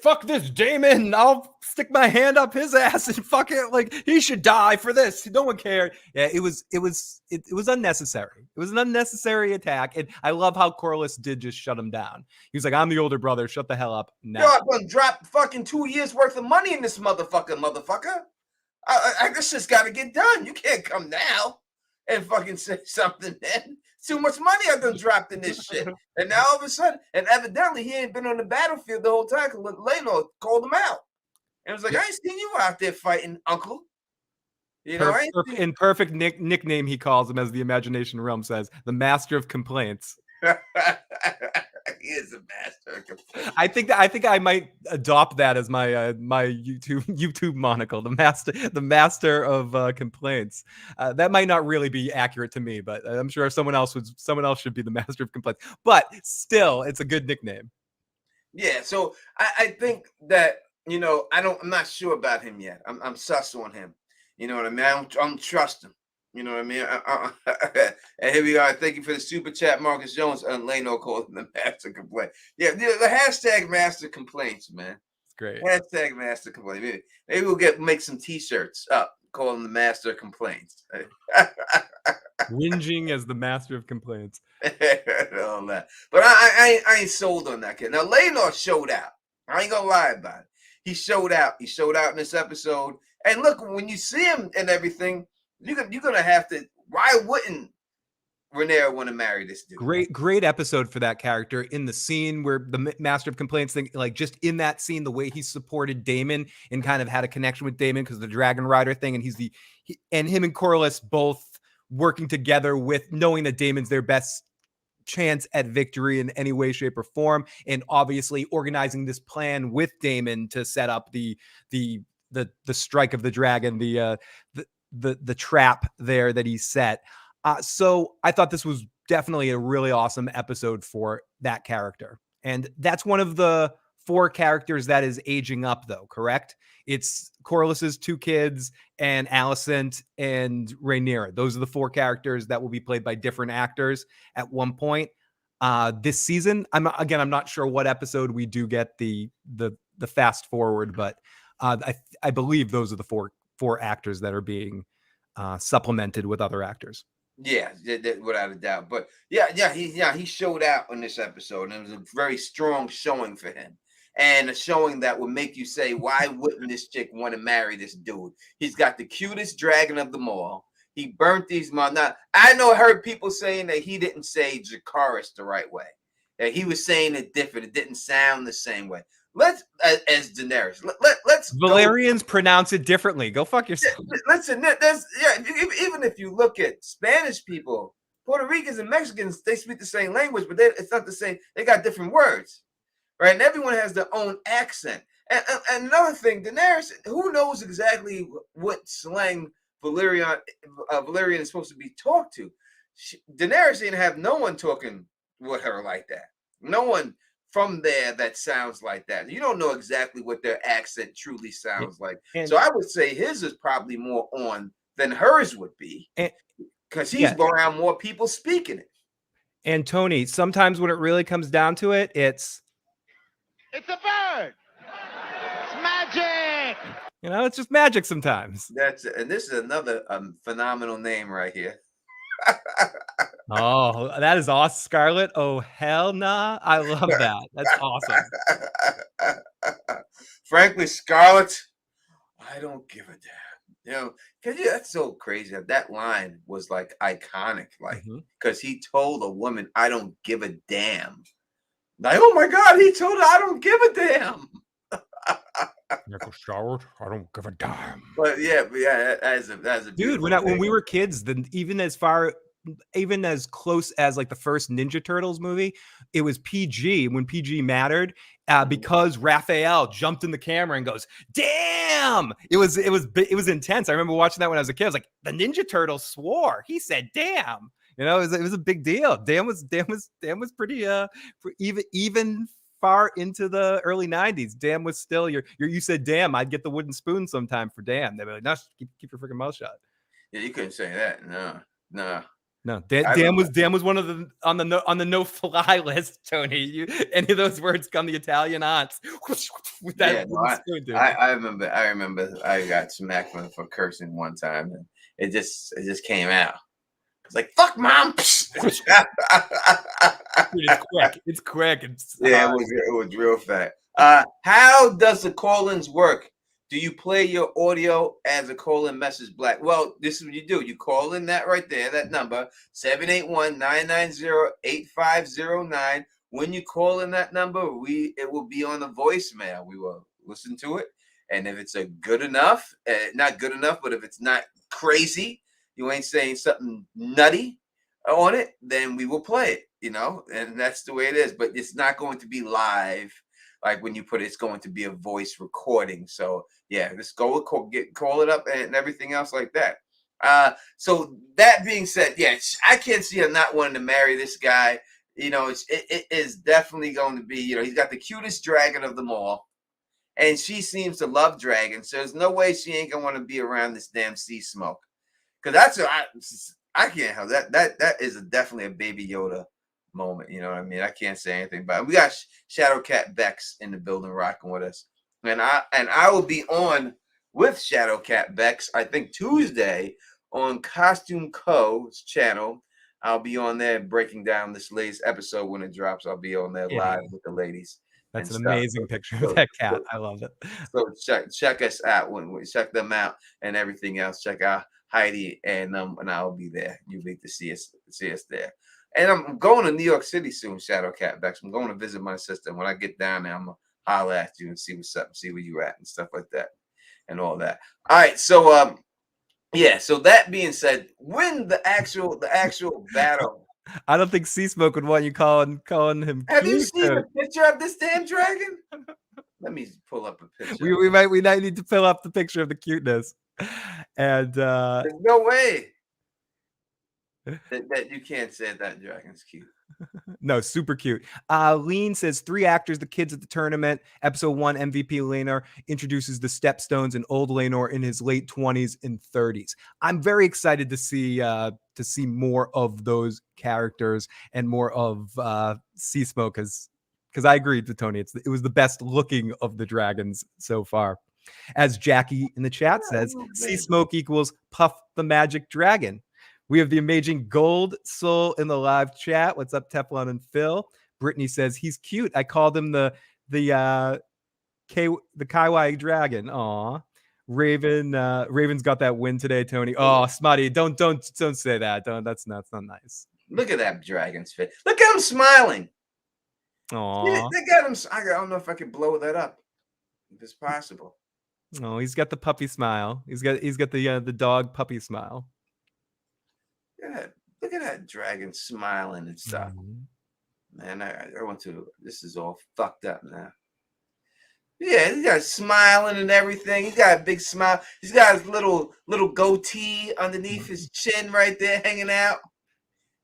fuck this, Damon. I'll stick my hand up his ass and fuck it. Like, he should die for this. No one cared. Yeah, it was unnecessary. It was an unnecessary attack. And I love how Corlys did just shut him down. He was like, I'm the older brother. Shut the hell up now. Yo, I'm gonna drop fucking 2 years worth of money in this motherfucker. I this just gotta get done. You can't come now and fucking say something then. Too much money I done dropped in this shit. And now all of a sudden, and evidently he ain't been on the battlefield the whole time because Laenor called him out. And was like, I ain't seen you out there fighting, uncle. Perfect nickname he calls him, as the Imagination Realm says, the Master of Complaints. He is a master of complaints. I think I might adopt that as my my YouTube monocle, the master of complaints. That might not really be accurate to me, but I'm sure someone else should be the master of complaints. But still, it's a good nickname. Yeah, so I think that I'm not sure about him yet. I'm sus on him. You know what I mean? I don't trust him. You know what I mean? And here we are. Thank you for the super chat, Marcus Jones. And Laenor called him the master complaint. Yeah, the hashtag master complaints, man. It's great. Hashtag master complaint. Maybe we'll make some t-shirts up calling the master complaints. Whinging as the master of complaints. All that. But I ain't sold on that kid. Now Laenor showed out. I ain't gonna lie about it. He showed out. He showed out in this episode. And look, when you see him and everything, you're gonna have to. Why wouldn't Rhaenyra want to marry this dude? Great episode for that character. In the scene where the Master of Complaints thing, like just in that scene, the way he supported Daemon and kind of had a connection with Daemon because the Dragon Rider thing, and him and Corlys both working together with knowing that Daemon's their best chance at victory in any way, shape, or form, and obviously organizing this plan with Daemon to set up the strike of the dragon, the trap there that he set. So I thought this was definitely a really awesome episode for that character. And that's one of the 4 characters that is aging up, though, correct? It's Corlys's 2 kids and Alicent and Rhaenyra. Those are the 4 characters that will be played by different actors at one point this season. I'm not sure what episode we do get the fast forward, but I believe those are the four actors that are being supplemented with other actors. Yeah, without a doubt. But he showed out in this episode, and it was a very strong showing for him, and a showing that would make you say, why wouldn't this chick want to marry this dude? He's got the cutest dragon of them all. He burnt these mom. Now I heard people saying that he didn't say Jacaris the right way. That he was saying it different. It didn't sound the same way. Let's as Daenerys. Let's Valyrians pronounce it differently. Go fuck yourself. Listen, even if you look at Spanish people, Puerto Ricans and Mexicans, they speak the same language, but it's not the same. They got different words, right? And everyone has their own accent. And another thing, Daenerys, who knows exactly what slang Valyrian is supposed to be talked to? Daenerys didn't have no one talking with her like that. No one from there that sounds like that. You don't know exactly what their accent truly sounds like. So I would say his is probably more on than hers would be, because he's around more people speaking it. And Tony, sometimes when it really comes down to it, it's a bird. It's magic. It's just magic sometimes. And this is another phenomenal name right here. Oh, that is awesome, Scarlet. Oh, hell nah. I love that. That's awesome. Frankly, Scarlet, I don't give a damn. Because that's so crazy. That line was like iconic, because he told a woman, I don't give a damn. Like, oh my God, he told her, I don't give a damn. Scarlet, I don't give a damn. But as a dude, when we were kids, then even as close as like the first Ninja Turtles movie, it was PG when PG mattered, because Raphael jumped in the camera and goes, damn. It was intense. I remember watching that when I was a kid. I was like, the Ninja Turtles swore. He said damn. You know, it was a big deal. Dan was pretty even far into the early 90s. Dan was still you said damn, I'd get the wooden spoon sometime for Dan. They'd be like, no, keep your freaking mouth shut. Yeah, you couldn't say that. No. Dan was one of the on the no fly list, Tony. Any of those words come the Italian aunts with that wooden spoon, dude. I remember I got smacked for cursing one time, and it just came out. It's like, fuck, mom. Dude, it's quick. Yeah, it was real fast. How does the call-ins work? Do you play your audio as a call-in message black? Well, this is what you do. You call in that right there, that number, 781-990-8509. When you call in that number, it will be on the voicemail. We will listen to it. And if it's not good enough, but if it's not crazy, you ain't saying something nutty on it, then we will play it, and that's the way it is. But it's not going to be live. Like when you put it, it's going to be a voice recording. So yeah, just call it up and everything else like that. So that being said, yeah, I can't see her not wanting to marry this guy. It is definitely going to be, he's got the cutest dragon of them all. And she seems to love dragons. So there's no way she ain't gonna want to be around this damn sea smoke. Because that's I can't help that. That is definitely a Baby Yoda moment. You know what I mean? I can't say anything about it. We got Shadowcat Bex in the building rocking with us. And I will be on with Shadowcat Bex, I think Tuesday on Costume Co's channel. I'll be on there breaking down this latest episode when it drops. I'll be on there live with the ladies. That's an amazing picture of that cat. I love it. So check us out when we check them out and everything else. Check out Heidi and I'll be there. You'll be to see us there. And I'm going to New York City soon, Shadowcat Bex. I'm going to visit my sister. When I get down there, I'm gonna holler at you and see what's up, and see where you at and stuff like that, and all that. All right, so yeah. So that being said, when the actual battle, I don't think Sea Smoke would want you calling him. Have you seen a picture of this damn dragon? Let me pull up a picture. We might need to pull up the picture of the cuteness. And there's no way that you can't say that dragon's cute. No, super cute. Lean says 3 actors, the kids at the tournament. Episode 1, MVP Laenor introduces the Stepstones and old Laenor in his late 20s and 30s. I'm very excited to see more of those characters and more of Sea Smoke, because I agreed with Tony. It was the best looking of the dragons so far. As Jackie in the chat says, Sea Smoke equals Puff the Magic Dragon. We have the amazing Gold Soul in the live chat. What's up, Teflon and Phil? Brittany says he's cute. I called him the Kaiwai Dragon. Aw. Raven's got that win today, Tony. Oh, Smutty, don't say that. That's not nice. Look at that dragon's face. Look at him smiling. Aw. They got him. I don't know if I could blow that up. If it's possible. Oh, he's got the puppy smile. He's got the dog puppy smile. Look at that dragon smiling and stuff. Man, I want to. This is all fucked up now. Yeah, he's got smiling and everything. He's got a big smile. He's got his little goatee underneath his chin right there hanging out.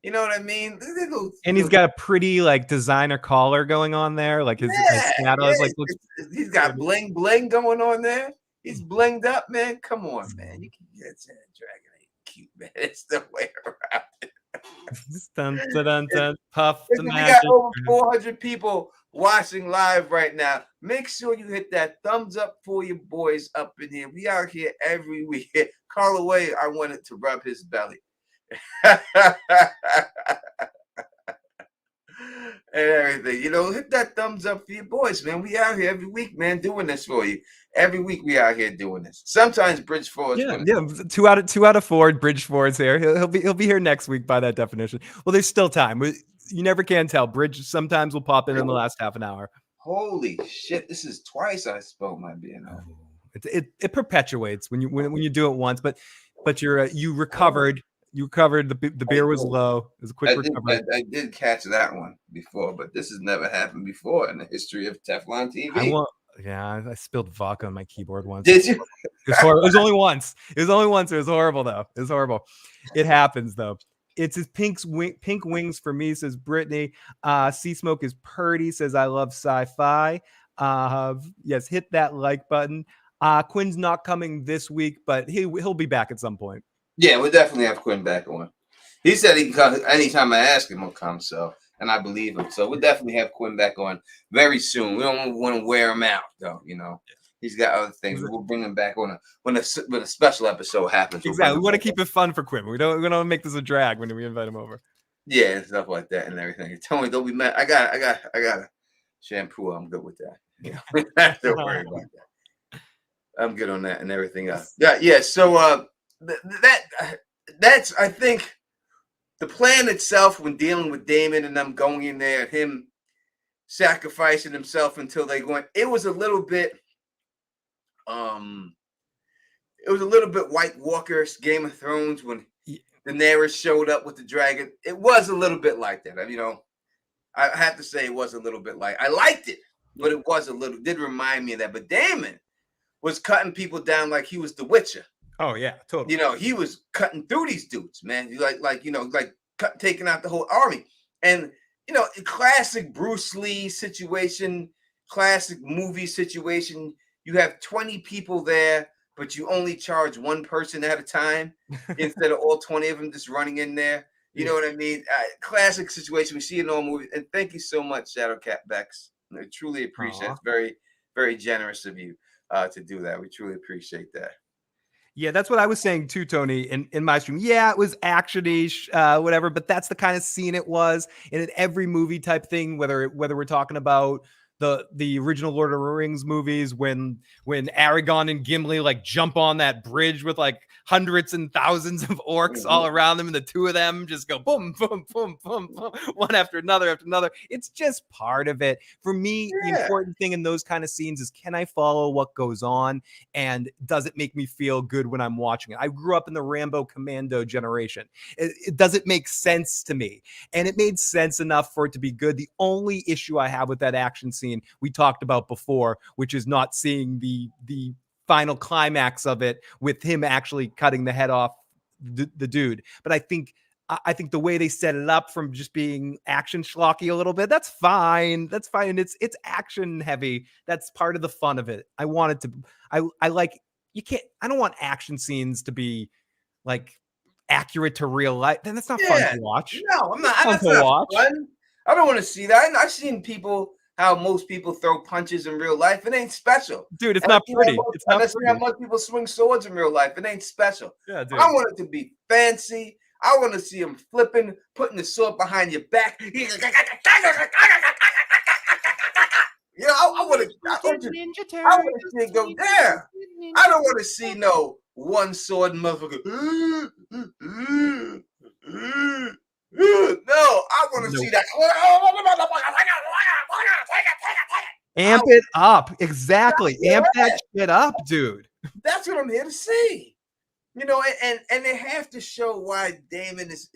You know what I mean? And he's got a pretty designer collar going on there. Like his shadow is looks. He's got bling going on there. He's blinged up, man. Come on, man. You can get that dragon. Cute, man. It's the way around it. Dun, Puff the We magic. got over 400 people watching live right now. Make sure you hit that thumbs up for your boys up in here. We out here every week. Call away. I wanted to rub his belly. And everything, hit that thumbs up for your boys, man. We out here every week, man, doing this for you. Every week we out here doing this. Sometimes Bridge Forward. Yeah. 2 out of 4. Bridge Forward's here. He'll be here next week by that definition. Well, there's still time. You never can tell. Bridge sometimes will pop in the last half an hour. Holy shit! This is twice I spelled my BNO. It perpetuates when you do it once, but you recovered. You recovered. The beer was low. It was a quick recovery. I did catch that one before, but this has never happened before in the history of Teflon TV. I spilled vodka on my keyboard once. Did you? It was only once. It was only once. It was horrible, though. It was horrible. It happens, though. It's his pink wings for me, says Brittany. Sea Smoke is Purdy, says I love sci-fi. Yes, hit that like button. Quinn's not coming this week, but he'll be back at some point. Yeah, we'll definitely have Quinn back on. He said he can come anytime I ask him, he'll come. So, and I believe him. So we'll definitely have Quinn back on very soon. We don't want to wear him out, though. You know, he's got other things. We'll bring him back on when a special episode happens. Exactly. We want to keep it fun for Quinn. We don't make this a drag when we invite him over. Yeah, and stuff like that and everything. Tony, don't be mad. I got a shampoo. I'm good with that. Yeah, don't worry about that. I'm good on that and everything else. Yeah. So that's I think the plan itself when dealing with Daemon and them going in there and him sacrificing himself until they went. It was a little bit. It was a little bit White Walker's Game of Thrones when Daenerys showed up with the dragon. It was a little bit like that. You know, I have to say it was a little bit like I liked it, but it was a little did remind me of that. But Daemon was cutting people down like he was the Witcher. Oh yeah, totally. You know, he was cutting through these dudes, man. Taking out the whole army. And you know, classic Bruce Lee situation, classic movie situation. You have 20 people there, but you only charge one person at a time instead of all 20 of them just running in there. You know what I mean? Classic situation. We see it in all movies. And thank you so much, Shadowcat Bex. I truly appreciate it. It's very, very generous of you to do that. We truly appreciate that. Yeah, that's what I was saying too, Tony, in my stream. Yeah, it was action-y, whatever, but that's the kind of scene it was. And in every movie type thing, whether we're talking about the original Lord of the Rings movies, when Aragorn and Gimli like jump on that bridge with like hundreds and thousands of orcs all around them, and the two of them just go boom, boom, boom, boom, boom, one after another. It's just part of it. For me, the important thing in those kind of scenes is, can I follow what goes on, and does it make me feel good when I'm watching it? I grew up in the Rambo Commando generation. It doesn't make sense to me, and it made sense enough for it to be good. The only issue I have with that action scene we talked about before, which is not seeing the final climax of it with him actually cutting the head off the dude. But I think the way they set it up from just being action schlocky a little bit, that's fine. That's fine. It's action heavy. That's part of the fun of it. I want it to. I like. You can't. I don't want action scenes to be like accurate to real life. Then that's not fun to watch. No, I'm not. That's not fun. I don't want to see that. I've seen people. How most people throw punches in real life. It ain't special. Dude, it's not pretty. It's not pretty. How much people swing swords in real life. It ain't special. Yeah, dude. I want it to be fancy. I want to see him flipping, putting the sword behind your back. You know, I want to see it go there. I don't want to see no one sword motherfucker. No, I want to see that. Amp it up. Exactly. Amp that shit up, dude. That's what I'm here to see. You know, and they have to show why Daemon is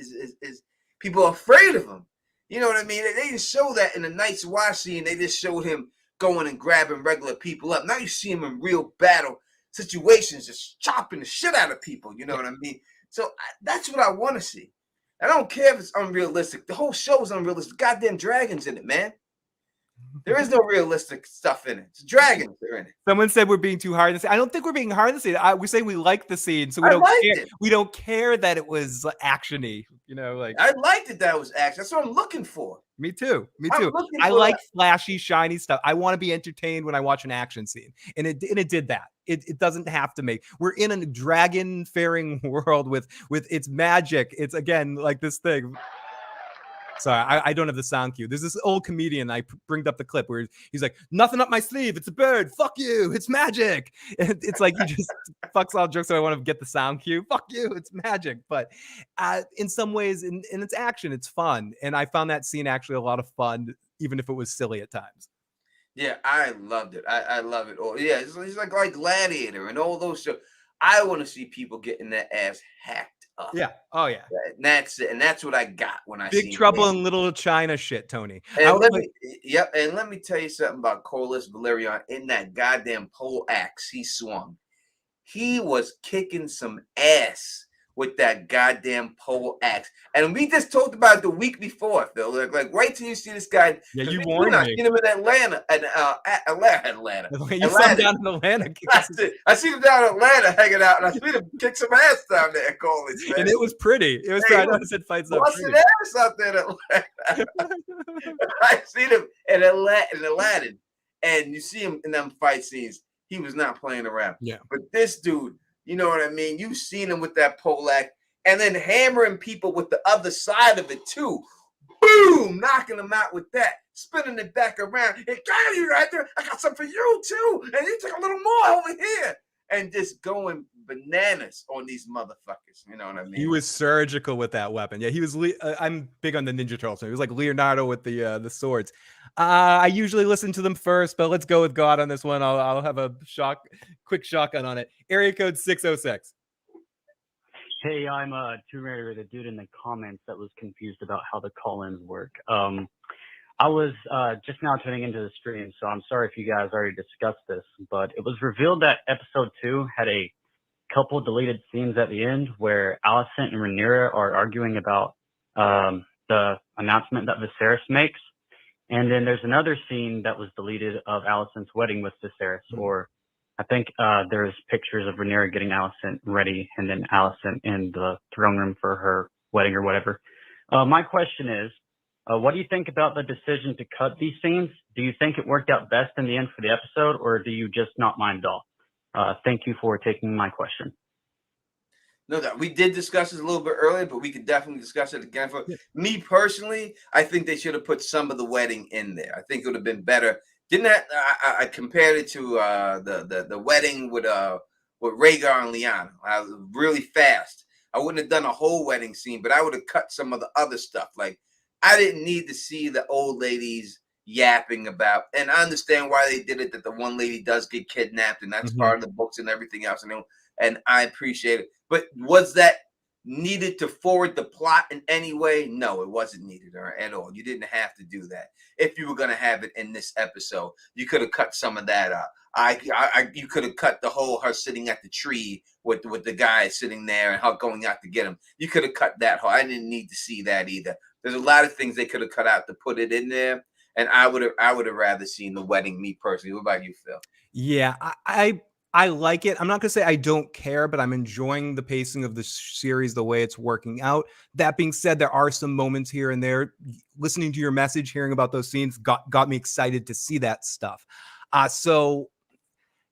people are afraid of him. You know what I mean? They didn't show that in the Night's Watch scene. They just showed him going and grabbing regular people up. Now you see him in real battle situations, just chopping the shit out of people. You know what I mean? So that's what I want to see. I don't care if it's unrealistic. The whole show is unrealistic. Goddamn dragons in it, man. There is no realistic stuff in it. It's dragons that are in it. Someone said we're being too hard in the scene. I don't think we're being hard in the scene. We say we like the scene, so we don't care. We don't care that it was action-y. You know, like I liked it that it was action. That's what I'm looking for. Me too. I like flashy, shiny stuff. I want to be entertained when I watch an action scene, and it did that. It doesn't have to make. We're in a dragon faring world with its magic. It's again like this thing. Sorry, I don't have the sound cue. There's this old comedian. I bring up the clip where he's like, "Nothing up my sleeve. It's a bird. Fuck you. It's magic." And it's like he just fucks all jokes. So I want to get the sound cue. Fuck you. It's magic. But in some ways, in its action, it's fun. And I found that scene actually a lot of fun, even if it was silly at times. Yeah, I loved it. I love it all. Yeah, it's like Gladiator and all those shows. I want to see people getting their ass hacked up. Yeah. Oh yeah. And that's it. And that's what I got when I Big Trouble in Little China shit, Tony. And let me tell you something about Corlys Valyrian. In that goddamn pole axe he swung, he was kicking some ass with that goddamn pole axe. And we just talked about it the week before, Phil. Like wait till you see this guy. Yeah, you I warned me. seen him in Atlanta, and Atlanta. You saw him down in Atlanta. I seen him down in Atlanta hanging out, and I seen him kick some ass down there at college, man. And it was pretty. It was. I noticed it fights up. Busting ass out there in Atlanta. I seen him in Aladdin, and you see him in them fight scenes. He was not playing around. Yeah. But this dude, you know what I mean? You've seen him with that pole axe, and then hammering people with the other side of it too. Boom! Knocking them out with that, spinning it back around. Hey, got you right there. I got some for you too, and you take a little more over here, and just going bananas on these motherfuckers. You know what I mean? He was surgical with that weapon. Yeah, he was. I'm big on the Ninja Turtles. So he was like Leonardo with the swords. I usually listen to them first, but let's go with God on this one. I'll have a quick shotgun on it. Area code 606. Hey, I'm Tomb Raider, the dude in the comments that was confused about how the call-ins work. I was just now tuning into the stream, so I'm sorry if you guys already discussed this, but it was revealed that episode 2 had a couple deleted scenes at the end where Alicent and Rhaenyra are arguing about the announcement that Viserys makes. And then there's another scene that was deleted of Alicent's wedding with Viserys, or I think there's pictures of Rhaenyra getting Alicent ready and then Alicent in the throne room for her wedding or whatever. My question is, what do you think about the decision to cut these scenes? Do you think it worked out best in the end for the episode, or do you just not mind at all? Thank you for taking my question. No, that we did discuss this a little bit earlier, but we could definitely discuss it again. For me personally, I think they should have put some of the wedding in there. I think it would have been better. Didn't that I compared it to the wedding with Rhaegar and Lyanna. I was really fast. I wouldn't have done a whole wedding scene, but I would have cut some of the other stuff. Like I didn't need to see the old ladies yapping about, and I understand why they did it. That the one lady does get kidnapped, and that's part of the books and everything else. And I appreciate it. But was that needed to forward the plot in any way? No, it wasn't needed at all. You didn't have to do that. If you were going to have it in this episode, you could have cut some of that out. You could have cut the whole her sitting at the tree with the guy sitting there and her going out to get him. You could have cut that whole. I didn't need to see that either. There's a lot of things they could have cut out to put it in there, and I would have rather seen the wedding. Me personally, what about you, Phil? Yeah, I like it. I'm not going to say I don't care, but I'm enjoying the pacing of the series, the way it's working out. That being said, there are some moments here and there. Listening to your message, hearing about those scenes got me excited to see that stuff. So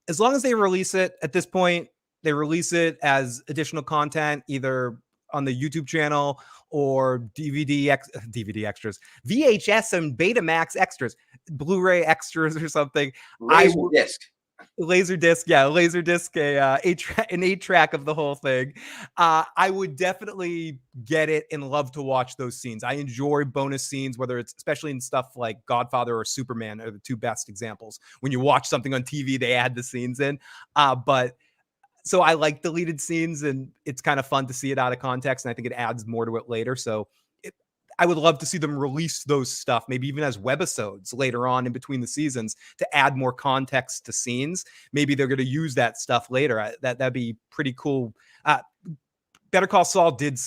as long as they release it at this point, they release it as additional content, either on the YouTube channel or DVD extras, VHS and Betamax extras, Blu-ray extras or something. Laserdisc, an 8-track of the whole thing. I would definitely get it and love to watch those scenes. I enjoy bonus scenes, whether it's especially in stuff like Godfather or Superman are the two best examples. When you watch something on TV, they add the scenes in. But so I like deleted scenes, and it's kind of fun to see it out of context, and I think it adds more to it later. So I would love to see them release those stuff, maybe even as webisodes later on in between the seasons to add more context to scenes. Maybe they're going to use that stuff later. That'd be pretty cool. Better Call Saul did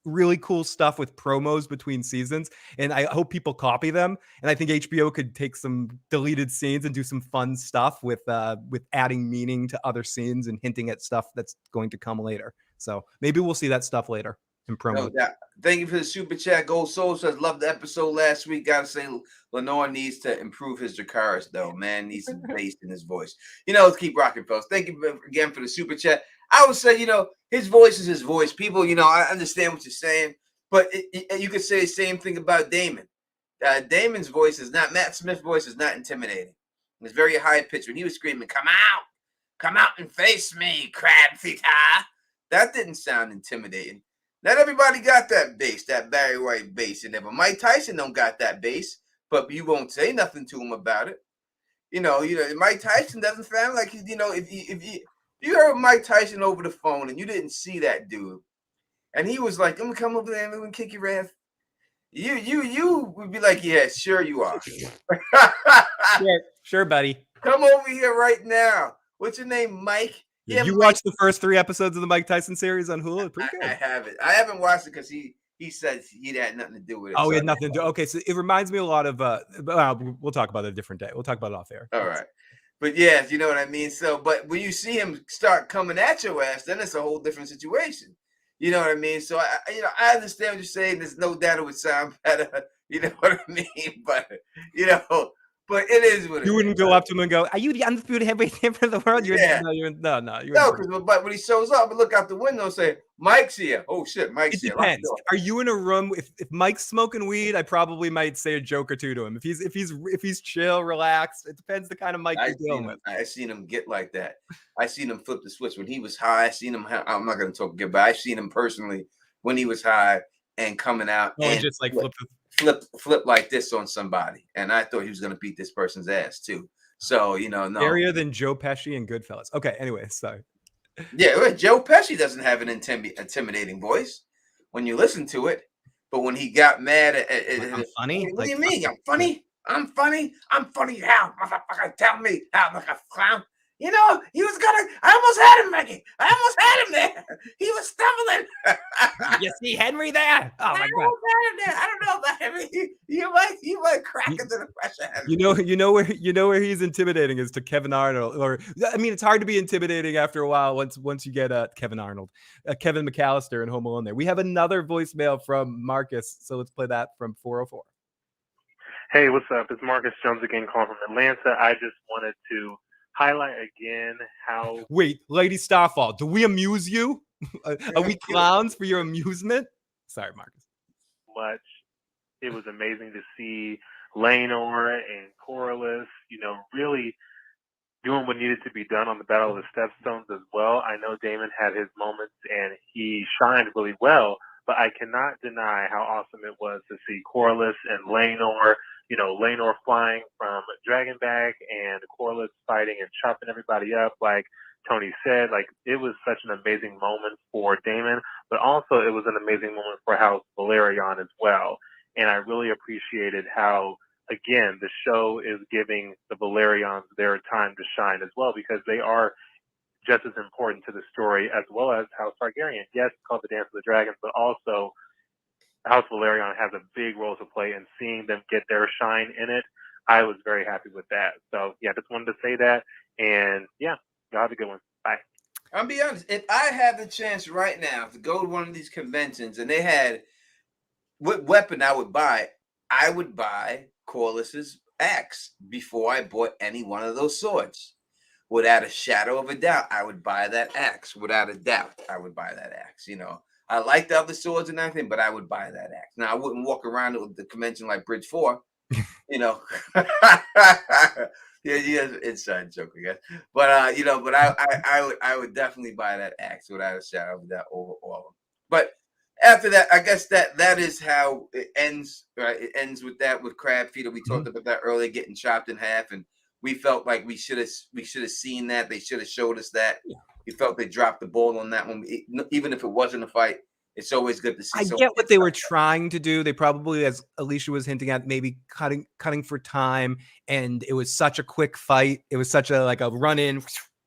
really cool stuff with promos between seasons, and I hope people copy them. And I think HBO could take some deleted scenes and do some fun stuff with adding meaning to other scenes and hinting at stuff that's going to come later. So maybe we'll see that stuff later. No, thank you for the super chat. Gold Soul says, love the episode last week. Gotta say, Lenore needs to improve his Dracarys, though. Man, needs some bass in his voice. Let's keep rocking, folks. Thank you again for the super chat. I would say, his voice is his voice. People, I understand what you're saying, but you could say the same thing about Damon. Damon's voice is not, Matt Smith's voice is not intimidating. It's very high pitched. When he was screaming, come out and face me, crab feet. That didn't sound intimidating. Not everybody got that bass, that Barry White bass in there. But Mike Tyson don't got that bass, but you won't say nothing to him about it. Mike Tyson doesn't sound like if you heard Mike Tyson over the phone and you didn't see that dude, and he was like, "I'm gonna come over there and I'm gonna kick your ass," you would be like, "Yeah, sure you are." Sure, buddy. Come over here right now. What's your name, Mike? Yeah, you Mike- watched the first 3 episodes of the Mike Tyson series on Hulu? Pretty good. I haven't. I haven't watched it because he said he had nothing to do with it. Oh, so we I had nothing to do. Okay, so it reminds me a lot of we'll talk about it a different day. We'll talk about it off air. All right. But yeah, you know what I mean? So, but when you see him start coming at your ass, then it's a whole different situation. You know what I mean? So I understand what you're saying. There's no doubt it would sound better. You know what I mean? But but it is what it is. You wouldn't go up to him and go, "Are you the undisputed heavyweight champion of the world?" Yeah. No. But when he shows up, and look out the window and say, "Mike's here." Oh shit, Mike's It here. depends. Are you in a room if Mike's smoking weed? I probably might say a joke or two to him. If he's chill, relaxed, it depends the kind of Mike you're dealing with. I seen him get like that. I seen him flip the switch when he was high. I seen him. I'm not going to talk again, but I seen him personally when he was high and coming out and just like flip like this on somebody, and I thought he was going to beat this person's ass too. So no. Scarier than Joe Pesci and Goodfellas. Okay, anyway, sorry. Yeah, Joe Pesci doesn't have an intimidating voice when you listen to it, but when he got mad at I'm funny. What do you mean? I'm funny. I'm funny. I'm funny. How, motherfucker? Tell me how, like a clown. He was gonna. I almost had him, Maggie. I almost had him there. He was stumbling. You see Henry there? Oh my God! Almost had him there. I don't know about him. You might crack into the pressure. Henry. You know where he's intimidating is to Kevin Arnold. Or I mean, it's hard to be intimidating after a while once you get Kevin Arnold, Kevin McAllister in Home Alone. There, we have another voicemail from Marcus, so let's play that from 404. Hey, what's up? It's Marcus Jones again, calling from Atlanta. I just wanted to highlight again how. Wait, Lady Starfall, do we amuse you? Are we clowns for your amusement? Sorry, Marcus. Much. It was amazing to see Rhaenyra and Corlys, really doing what needed to be done on the Battle of the Stepstones as well. I know Daemon had his moments and he shined really well, but I cannot deny how awesome it was to see Corlys and Rhaenyra. Rhaenyra flying from Dragonback and Corlys fighting and chopping everybody up, like Tony said. Like, it was such an amazing moment for Daemon, but also it was an amazing moment for House Valyrian as well. And I really appreciated how, again, the show is giving the Valyrians their time to shine as well, because they are just as important to the story as well as House Targaryen. Yes, it's called the Dance of the Dragons, but also House Valyrian has a big role to play, and seeing them get their shine in it, I was very happy with that. So, yeah, just wanted to say that. And, yeah, y'all have a good one. Bye. I'll be honest. If I had the chance right now to go to one of these conventions and they had what weapon I would buy Corlys's axe before I bought any one of those swords. Without a shadow of a doubt, I would buy that axe. Without a doubt, I would buy that axe. I like the other swords and everything, but I would buy that axe. Now, I wouldn't walk around with the convention like Bridge 4, Yeah, inside joke, I guess. But I would definitely buy that axe without a shadow of a doubt over all of them. But after that, I guess that is how it ends. Right? It ends with crab feeder. We talked about that earlier, getting chopped in half, and we felt like we should have seen that. They should have showed us that. Yeah. We felt they dropped the ball on that one. Even if it wasn't a fight, it's always good to see. I get what they were trying to do. They probably, as Alicia was hinting at, maybe cutting for time. And it was such a quick fight. It was such a run in,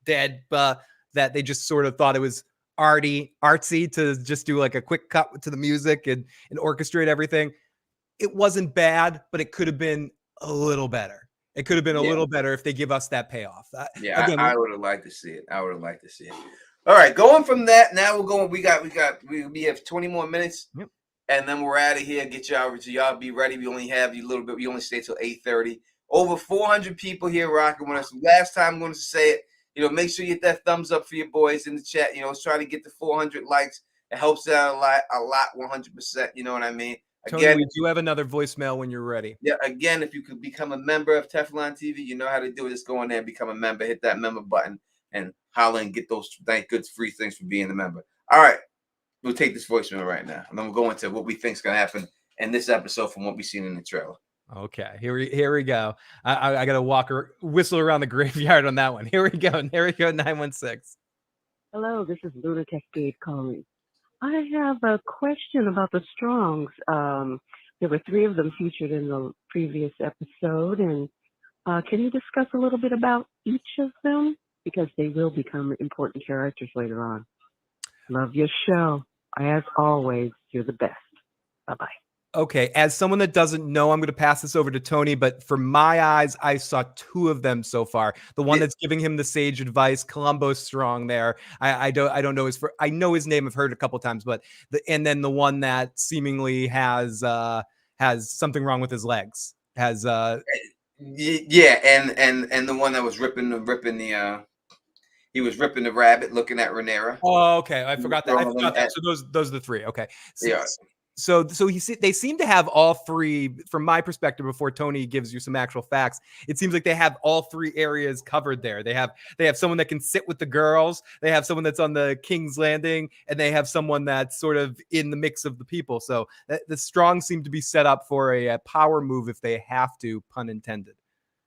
dead, that they just sort of thought it was artsy to just do like a quick cut to the music and orchestrate everything. It wasn't bad, but it could have been a little better. It could have been a little better if they give us that payoff. I would have liked to see it. All right, going from that, now we're going. We have 20 more minutes, and then we're out of here. Get y'all be ready. We only have you a little bit. We only stay till 8:30. Over 400 people here rocking with us. Last time I'm going to say it. Make sure you hit that thumbs up for your boys in the chat. Let's try to get to 400 likes. It helps out a lot, 100%. You know what I mean? Tony, we do have another voicemail when you're ready. Yeah, again, if you could become a member of Teflon TV, you know how to do it. Just go in there and become a member. Hit that member button and holler and get those good free things for being a member. All right, we'll take this voicemail right now, and then we'll go into what we think is going to happen in this episode from what we've seen in the trailer. Okay, here we go. I got to whistle around the graveyard on that one. Here we go. 916. Hello, this is Luna Cascade calling. I have a question about the Strongs. There were 3 of them featured in the previous episode, and can you discuss a little bit about each of them? because they will become important characters later on. Love your show. As always, you're the best. Bye-bye. Okay, as someone that doesn't know, I'm going to pass this over to Tony, but from my eyes, I saw 2 of them so far. The one that's giving him the sage advice, Columbo Strong there. I don't know I know his name, I've heard it a couple times, but and then the one that seemingly has something wrong with his legs. And the one that was ripping the he was ripping the rabbit looking at Rhaenyra. Oh, okay. I forgot that. So those are the 3. Okay. Yeah. So they seem to have all 3, from my perspective, before Tony gives you some actual facts. It seems like they have all 3 areas covered there. They have someone that can sit with the girls, they have someone that's on the King's Landing, and they have someone that's sort of in the mix of the people. So the Strong seem to be set up for a power move if they have to, pun intended.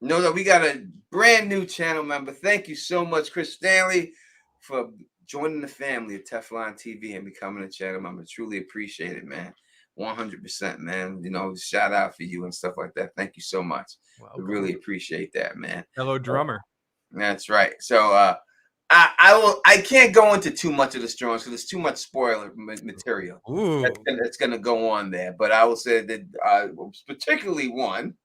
No, we got a brand new channel member. Thank you so much, Chris Stanley, for joining the family of Teflon TV and becoming a channel member. Truly appreciate it, man. 100%, man. You know, shout out for you and stuff like that. Thank you so much. We really appreciate that, man. Fellow drummer. That's right. So I can't go into too much of the Strongs because there's too much spoiler material that's gonna go on there. But I will say that particularly one,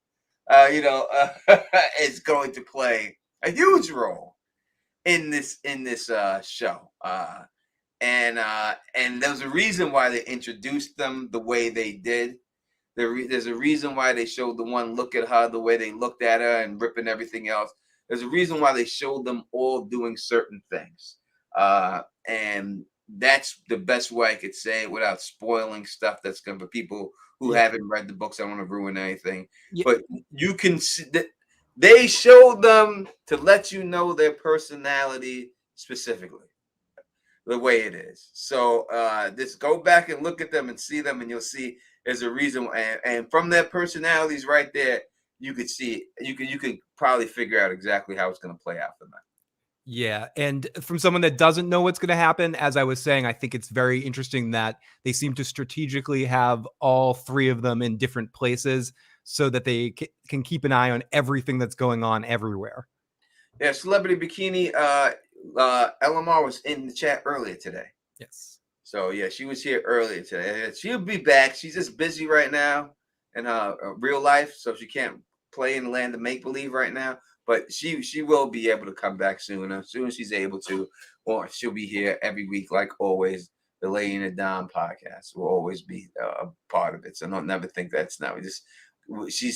is going to play a huge role in this show. And there's a reason why they introduced them the way they did. There's a reason why they showed the one look at her the way they looked at her and ripping everything else. There's a reason why they showed them all doing certain things. And that's the best way I could say it without spoiling stuff that's going for people who haven't read the books. I don't want to ruin anything. Yeah. But you can see that they showed them to let you know their personality specifically. The way it is. So just go back and look at them and see them, and you'll see there's a reason. And from their personalities right there, you could see you could probably figure out exactly how it's going to play out for them. Yeah, and from someone that doesn't know what's going to happen, as I was saying, I think it's very interesting that they seem to strategically have all 3 of them in different places so that they can keep an eye on everything that's going on everywhere. Yeah, Celebrity Bikini. LMR was in the chat earlier today. Yes. So yeah, she was here earlier today. She'll be back. She's just busy right now in her real life, so she can't play in the land of make believe right now. But she will be able to come back soon. As soon as she's able to, or she'll be here every week, like always. The Lady and the Dom podcast will always be a part of it. So don't never think that's not. She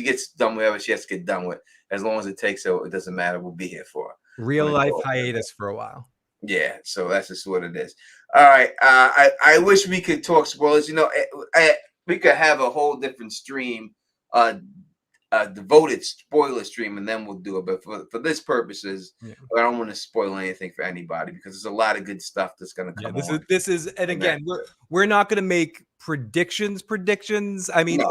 gets done whatever she has to get done with. As long as it takes her, it doesn't matter. We'll be here for her. Real life hiatus for a while. Yeah, so that's just what it is. All right, I wish we could talk spoilers. You know, we could have a whole different stream, devoted spoiler stream, and then we'll do it. But for this purposes, I don't want to spoil anything for anybody because there's a lot of good stuff that's going to come. Yeah, this is, and again, we're not going to make predictions. I mean,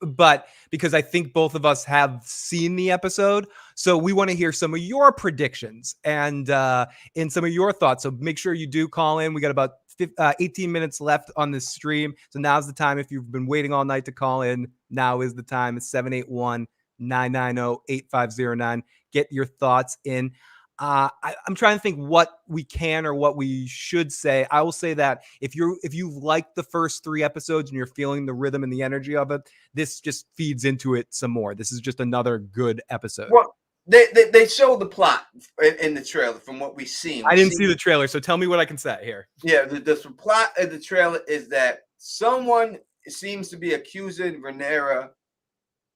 but because I think both of us have seen the episode, so we want to hear some of your predictions and some of your thoughts. So make sure you do call in. We got about 18 minutes left on this stream, so now's the time. If you've been waiting all night to call in, now is the time. It's 781-990-8509. Get your thoughts in. I'm trying to think what we can or what we should say. I will say that if you've liked the first 3 episodes and you're feeling the rhythm and the energy of it, this just feeds into it some more. This is just another good episode. Well, they showed the plot in the trailer from what we've seen. I didn't see the trailer, so tell me what I can say here. Yeah, the plot of the trailer is that someone seems to be accusing Rhaenyra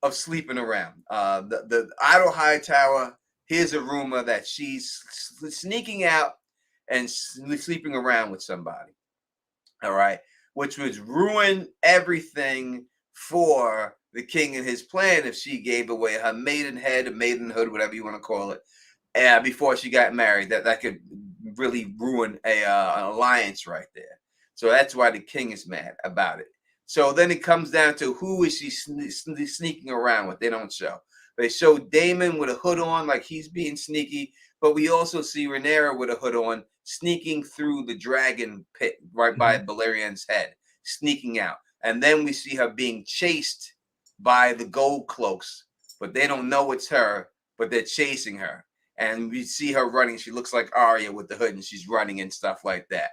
of sleeping around. The Idle Hightower. Here's a rumor that she's sneaking out and sleeping around with somebody. All right. Which would ruin everything for the king and his plan if she gave away her maidenhead, maidenhood, whatever you want to call it, before she got married. That could really ruin an alliance right there. So that's why the king is mad about it. So then it comes down to who is she sneaking around with. They don't show. They show Daemon with a hood on, like he's being sneaky, but we also see Rhaenyra with a hood on, sneaking through the dragon pit right by Valyrian's head, sneaking out. And then we see her being chased by the gold cloaks, but they don't know it's her, but they're chasing her. and we see her running. She looks like Arya with the hood, and she's running and stuff like that.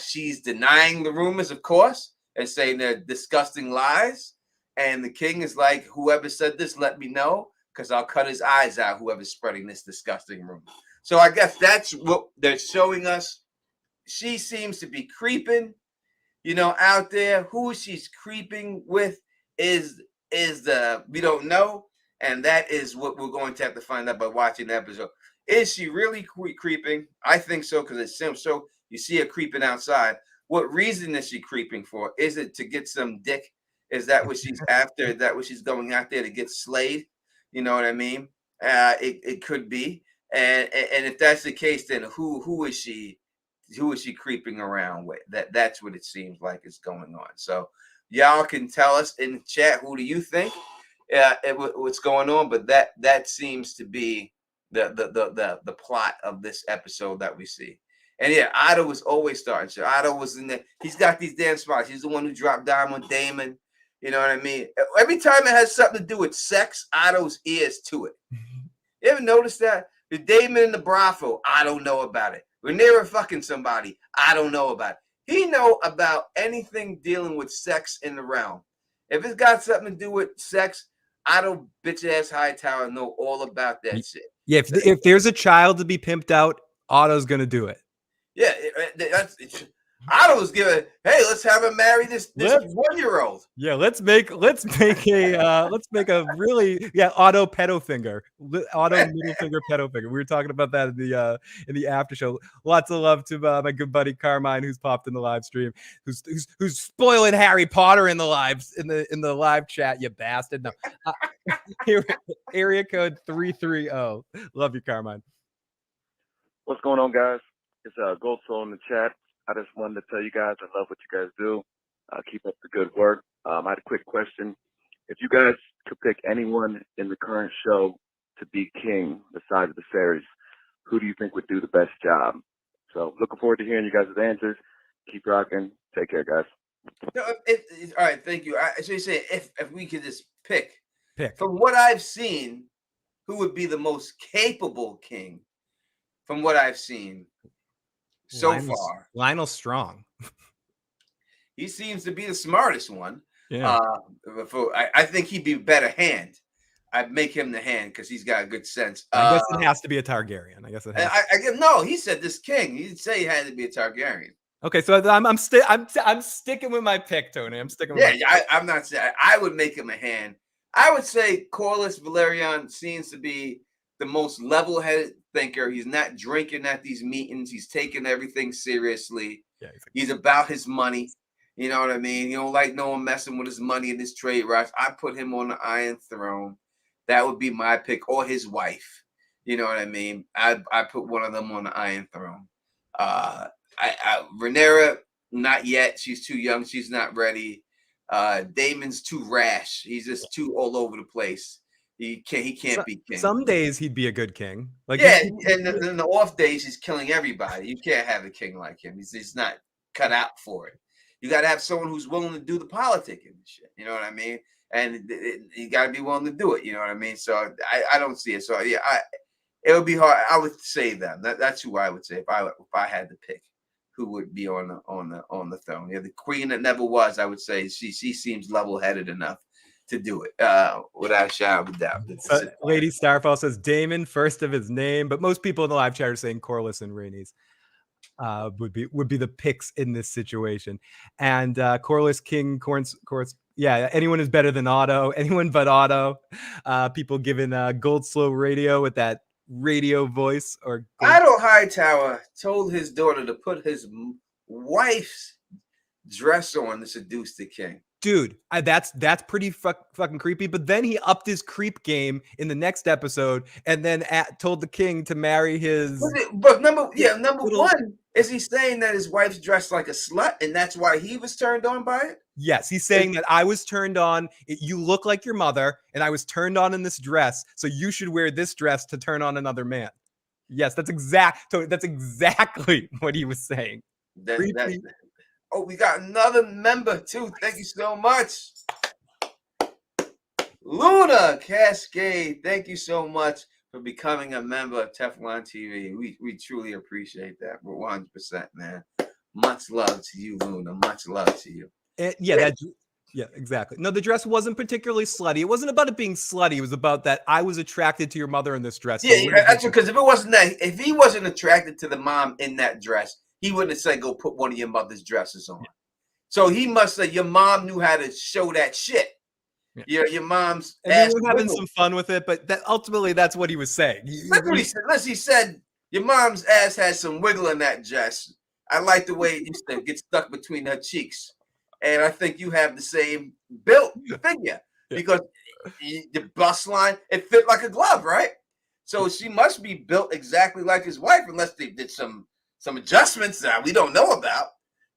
She's denying the rumors, of course, and saying they're disgusting lies. And the king is like, whoever said this, let me know, because I'll cut his eyes out, whoever's spreading this disgusting rumor. So I guess that's what they're showing us. She seems to be creeping, out there. Who she's creeping with is we don't know. And that is what we're going to have to find out by watching the episode. Is she really creeping? I think so, because it seems so. You see her creeping outside. What reason is she creeping for? Is it to get some dick? Is that what she's after? Is that what she's going out there to get slayed? You know what I mean? It could be. And if that's the case, then who is she? Who is she creeping around with? That's what it seems like is going on. So y'all can tell us in the chat, who do you think what's going on? But that seems to be the plot of this episode that we see. And yeah, Otto was always starting. So Otto was in there. He's got these damn spots. He's the one who dropped down on Damon. You know what I mean? Every time it has something to do with sex, Otto's ears to it. You ever notice that? The Damon in the brothel, I don't know about it. Rhaenyra fucking somebody, I don't know about it. He know about anything dealing with sex in the realm. If it's got something to do with sex, Otto bitch ass Hightower know all about that shit. Yeah, if there's a child to be pimped out, Otto's gonna do it. Yeah, Otto's giving. Hey, let's have him marry this 1-year-old. Yeah, let's make a really Otto pedo finger, Otto middle finger pedo finger. We were talking about that in the after show. Lots of love to my good buddy Carmine, who's popped in the live stream, who's spoiling Harry Potter in the live chat. You bastard! No, area code 330. Love you, Carmine. What's going on, guys? It's Gold Soul in the chat. I just wanted to tell you guys I love what you guys do. Keep up the good work. I had a quick question. If you guys could pick anyone in the current show to be king besides Viserys, who do you think would do the best job? So looking forward to hearing you guys' answers. Keep rocking. Take care, guys. No, all right, thank you. So you say if we could just pick from what I've seen, who would be the most capable king? From what I've seen so far, Lionel Strong. He seems to be the smartest one. Yeah. I think he'd be better hand. I'd make him the hand because he's got good sense. I guess it has to be a Targaryen. I guess it has. No, he said this king. He didn't say he had to be a Targaryen. Okay, so I'm sticking with my pick, Tony. I'm sticking with I'm not saying I would make him a hand. I would say Corlys Valyrian seems to be the most level-headed thinker. He's not drinking at these meetings. He's taking everything seriously. Yeah, he's about his money. You know what I mean? He don't like no one messing with his money in his trade routes. I put him on the Iron Throne. That would be my pick, or his wife. You know what I mean? I put one of them on the Iron Throne. Rhaenyra, not yet. She's too young. She's not ready. Damon's too rash. He's just too all over the place. He can't be king. Some days he'd be a good king. And then the off days he's killing everybody. You can't have a king like him. He's not cut out for it. You got to have someone who's willing to do the politicking and shit. You know what I mean? And you got to be willing to do it. You know what I mean? So I don't see it. So yeah, it would be hard. I would say them. That's who I would say if I had to pick who would be on the throne. Yeah, the queen that never was. I would say she seems level-headed enough to do it without a shadow of a doubt. Lady Starfall says Daemon, first of his name, but most people in the live chat are saying Corlys and Rhaenys would be the picks in this situation. And Corlys, King, Corlys, yeah, anyone is better than Otto. Anyone but Otto. People giving Gold Slow Radio with that radio voice. Or Otto Hightower told his daughter to put his wife's dress on to seduce the king. Dude, that's pretty fucking creepy. But then he upped his creep game in the next episode, and then told the king to marry his. But number one, is he saying that his wife's dressed like a slut, and that's why he was turned on by it? Yes, he's saying that I was turned on. You look like your mother, and I was turned on in this dress, so you should wear this dress to turn on another man. Yes, that's exactly what he was saying. Oh, we got another member too. Thank you so much. Luna Cascade, thank you so much for for becoming a member of Teflon TV. We truly appreciate that. We're 100%, man. Much love to you, Luna. Much love to you. Yeah, exactly. No, the dress wasn't particularly slutty. It wasn't about it being slutty. It was about that I was attracted to your mother in this dress. So Yeah, that's because if he wasn't attracted to the mom in that dress, he wouldn't have said, go put one of your mother's dresses on. So he must say your mom knew how to show that shit. Yeah, your mom's and we were having some fun with it, but ultimately that's what he was saying. Look what he said. Listen, he said your mom's ass has some wiggle in that dress. I like the way it used to get stuck between her cheeks. And I think you have the same built figure because the bust line, it fit like a glove, right? So she must be built exactly like his wife, unless they did some adjustments that we don't know about.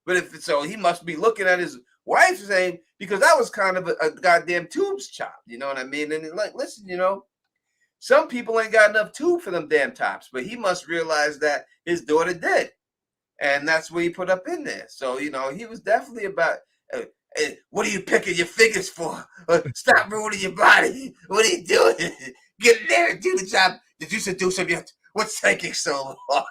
But if so, he must be looking at his wife saying, because that was kind of a goddamn tubes chop, you know what I mean? And like, listen, some people ain't got enough tube for them damn tops, but he must realize that his daughter did. And that's what he put up in there. So, he was definitely about, what are you picking your fingers for? Stop ruining your body. What are you doing? Get in there and do the job. Did you seduce him yet? What's taking so long?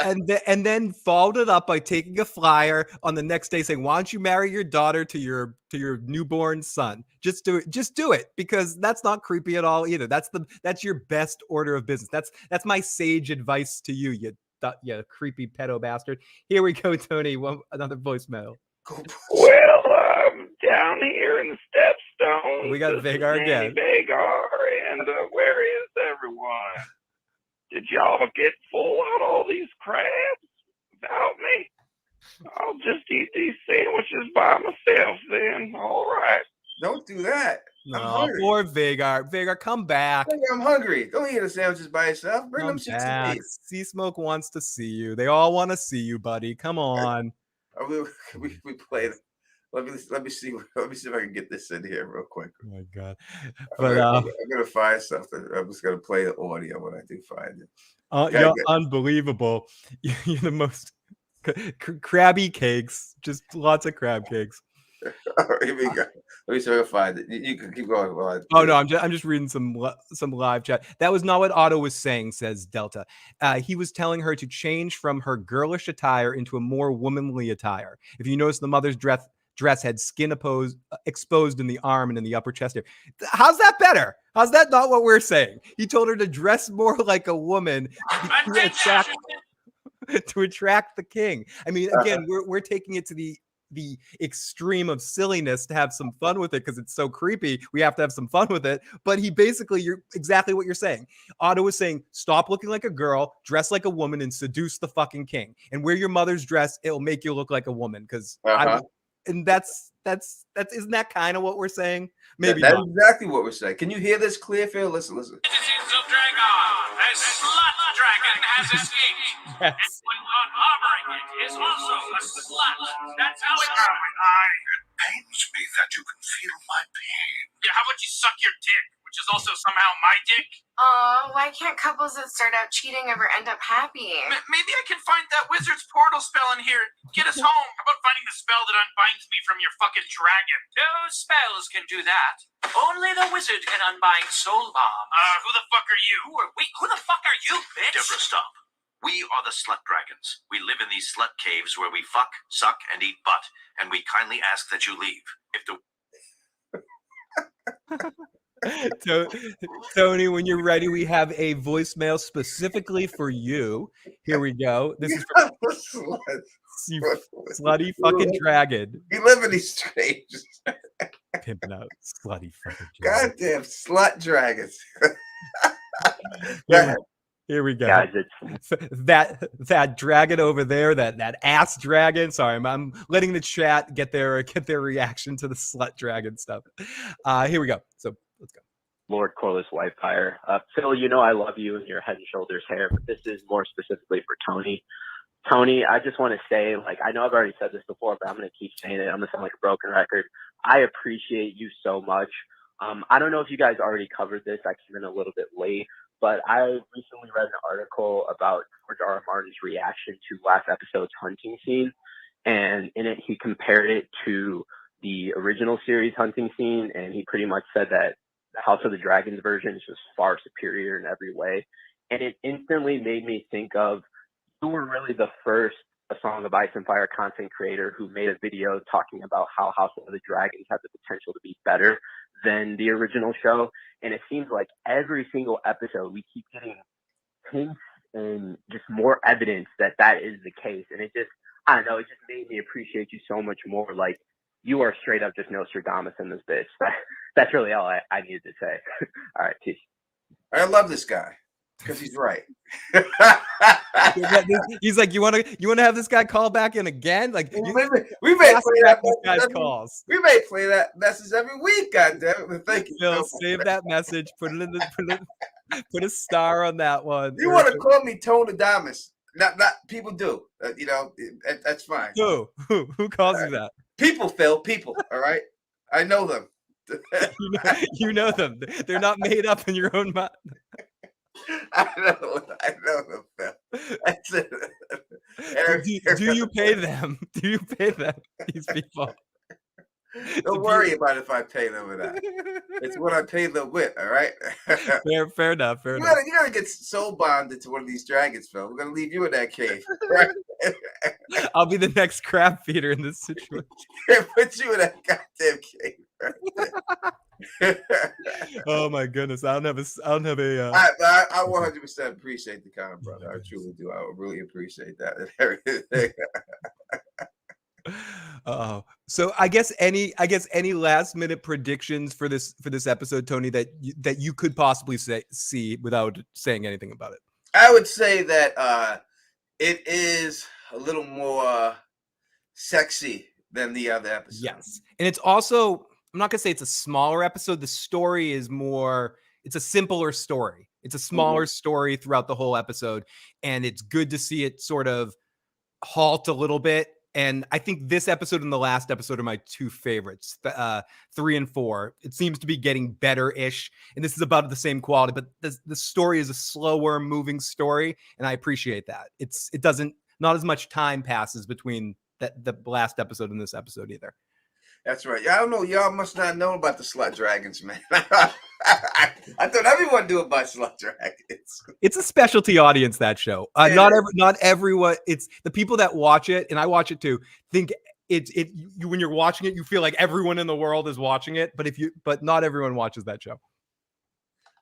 And then followed it up by taking a flyer on the next day saying, why don't you marry your daughter to your newborn son? Just do it, because that's not creepy at all either. That's your best order of business. That's my sage advice to you, you creepy pedo bastard. Here we go, Tony. Another voicemail. Well, I'm down here in the Stepstones. We got Vagar again. Vagar, and where is everyone? Did y'all get full on all these crabs without me? I'll just eat these sandwiches by myself then. All right. Don't do that. No, poor Vagar. Vagar, come back. Hey, I'm hungry. Don't eat the sandwiches by yourself. Bring them shit to me. Sea Smoke wants to see you. They all want to see you, buddy. Come on. We played. Let me see if I can get this in here real quick. Oh my god! But I'm gonna find something. I'm just gonna play the audio when I do find it. You're unbelievable. You're the most crabby cakes. Just lots of crab cakes. Here we go. Let me see if I can find it. You can keep going. I'm just reading some live chat. That was not what Otto was saying, says Delta. He was telling her to change from her girlish attire into a more womanly attire. If you notice, the mother's dress had skin exposed in the arm and in the upper chest area. How's that better? How's that not what we're saying? He told her to dress more like a woman to attract the king. I mean, again, we're taking it to the extreme of silliness to have some fun with it because it's so creepy. We have to have some fun with it. But you're exactly what you're saying. Otto was saying, stop looking like a girl, dress like a woman, and seduce the fucking king. And wear your mother's dress; it'll make you look like a woman. Because and that's isn't that kind of what we're saying? Maybe that's not. Exactly what we're saying. Can you hear this clear, Phil? Listen. A slut dragon has escaped. Yes. Anyone caught harboring it is also a slut. That's how it It pains me that you can feel my pain. Yeah, how about you suck your dick, which is also somehow my dick? Why can't couples that start out cheating ever end up happy? Maybe I can find that wizard's portal spell in here. Get us home. How about finding the spell that unbinds me from your fucking dragon? No spells can do that. Only the wizard can unbind soul bombs. Who the fuck are you? Who the fuck are you, bitch? Deborah, stop. We are the slut dragons. We live in these slut caves where we fuck, suck, and eat butt, and we kindly ask that you leave. If the Tony, when you're ready, we have a voicemail specifically for you. Here we go. This is from you slutty fucking dragon. You live in these strangers. Pimping out slutty fucking dragon. Goddamn slut dragons. Here we go. Guys, that dragon over there, that ass dragon. Sorry, I'm letting the chat get their reaction to the slut dragon stuff. Here we go. So let's go. Lord Corliss Whitefire. Phil, I love you and your head and shoulders hair, but this is more specifically for Tony. Tony, I just want to say, I know I've already said this before, but I'm going to keep saying it. I'm going to sound like a broken record. I appreciate you so much. I don't know if you guys already covered this. I came in a little bit late, but I recently read an article about George R. R. Martin's reaction to last episode's hunting scene. And in it, he compared it to the original series hunting scene. And he pretty much said that House of the Dragons version is just far superior in every way. And it instantly made me think of, you were really the first A Song of Ice and Fire content creator who made a video talking about how House of the Dragons had the potential to be better than the original show. And it seems like every single episode we keep getting hints and just more evidence that that is the case. And it just, I don't know, it just made me appreciate you so much more. Like, you are straight up just Nostradamus in this bitch. That's really all I needed to say. All right, peace. I love this guy because he's right. He's like, you want to have this guy call back in again? Like, we may play that guy's calls. We may play that message every week. God damn it! But thank you. Phil, save that message. Put it in the put a star on that one. You want to call me Tonadamus? Not people do. You know, that's fine. Who calls you that? People, Phil. People. All right, I know them. you know them. They're not made up in your own mind. I know them, Phil. That's it. Do you pay them? Do you pay them? These people. Don't worry about if I pay them or not. It's what I pay them with. All right. Fair enough. Fair enough. You gotta get soul bonded to one of these dragons, Phil. We're gonna leave you in that cave. Right? I'll be the next crab feeder in this situation. Put you in that goddamn cave. Right? Oh my goodness! I don't have a. I 100% appreciate the comment, brother. I truly do. I really appreciate that. So I guess any last minute predictions for this episode, Tony, that you could possibly see without saying anything about it? I would say that it is a little more sexy than the other episodes. Yes, and it's also, I'm not gonna say it's a smaller episode. The story is more, it's a simpler story. It's a smaller story throughout the whole episode, and it's good to see it sort of halt a little bit. And I think this episode and the last episode are my two favorites, 3 and 4. It seems to be getting better-ish, and this is about the same quality, but the story is a slower moving story, and I appreciate that. It doesn't, not as much time passes between the last episode and this episode either. That's right. I don't know. Y'all must not know about the slut dragons, man. I thought everyone knew about slut dragons. It's a specialty audience, that show. Not everyone. It's the people that watch it, and I watch it too. Think you when you're watching it, you feel like everyone in the world is watching it. But not everyone watches that show.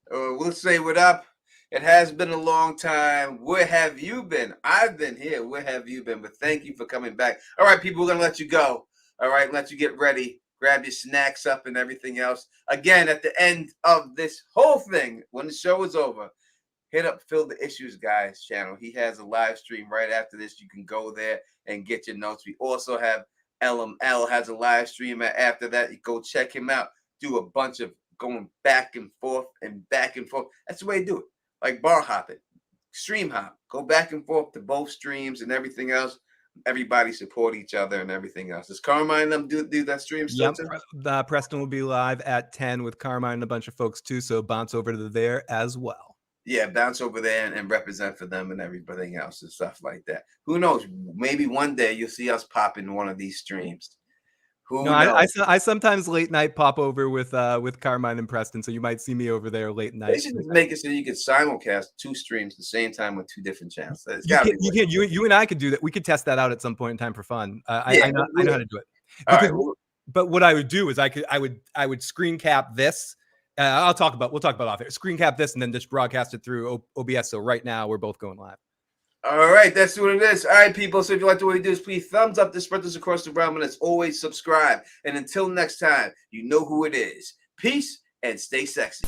We'll say what up. It has been a long time. Where have you been? I've been here. Where have you been? But thank you for coming back. All right, people, we're gonna let you go. All right, let you get ready. Grab your snacks up and everything else. Again, at the end of this whole thing, when the show is over, hit up Phil the Issues Guy's channel. He has a live stream right after this. You can go there and get your notes. We also have LML has a live stream after that. You go check him out. Do a bunch of going back and forth and back and forth. That's the way you do it. Like bar hopping, stream hop. Go back and forth to both streams and everything else. Everybody support each other and everything else. Does Carmine them do that stream still? Yep. Preston will be live at 10 with Carmine and a bunch of folks too. So bounce over to there as well. Yeah, bounce over there and represent for them and everything else and stuff like that. Who knows? Maybe one day you'll see us pop in one of these streams. I sometimes late night pop over with Carmine and Preston, so you might see me over there late night. They should just make it so you can simulcast 2 streams at the same time with 2 different channels. You and I could do that. We could test that out at some point in time for fun. I know how to do it. But what I would do is I would screen cap this. We'll talk about off air. Screen cap this and then just broadcast it through OBS. So right now we're both going live. All right, that's what it is. All right, people. So if you like the way we do this, please thumbs up this, spread this across the realm, and as always, subscribe. And until next time, you know who it is. Peace and stay sexy.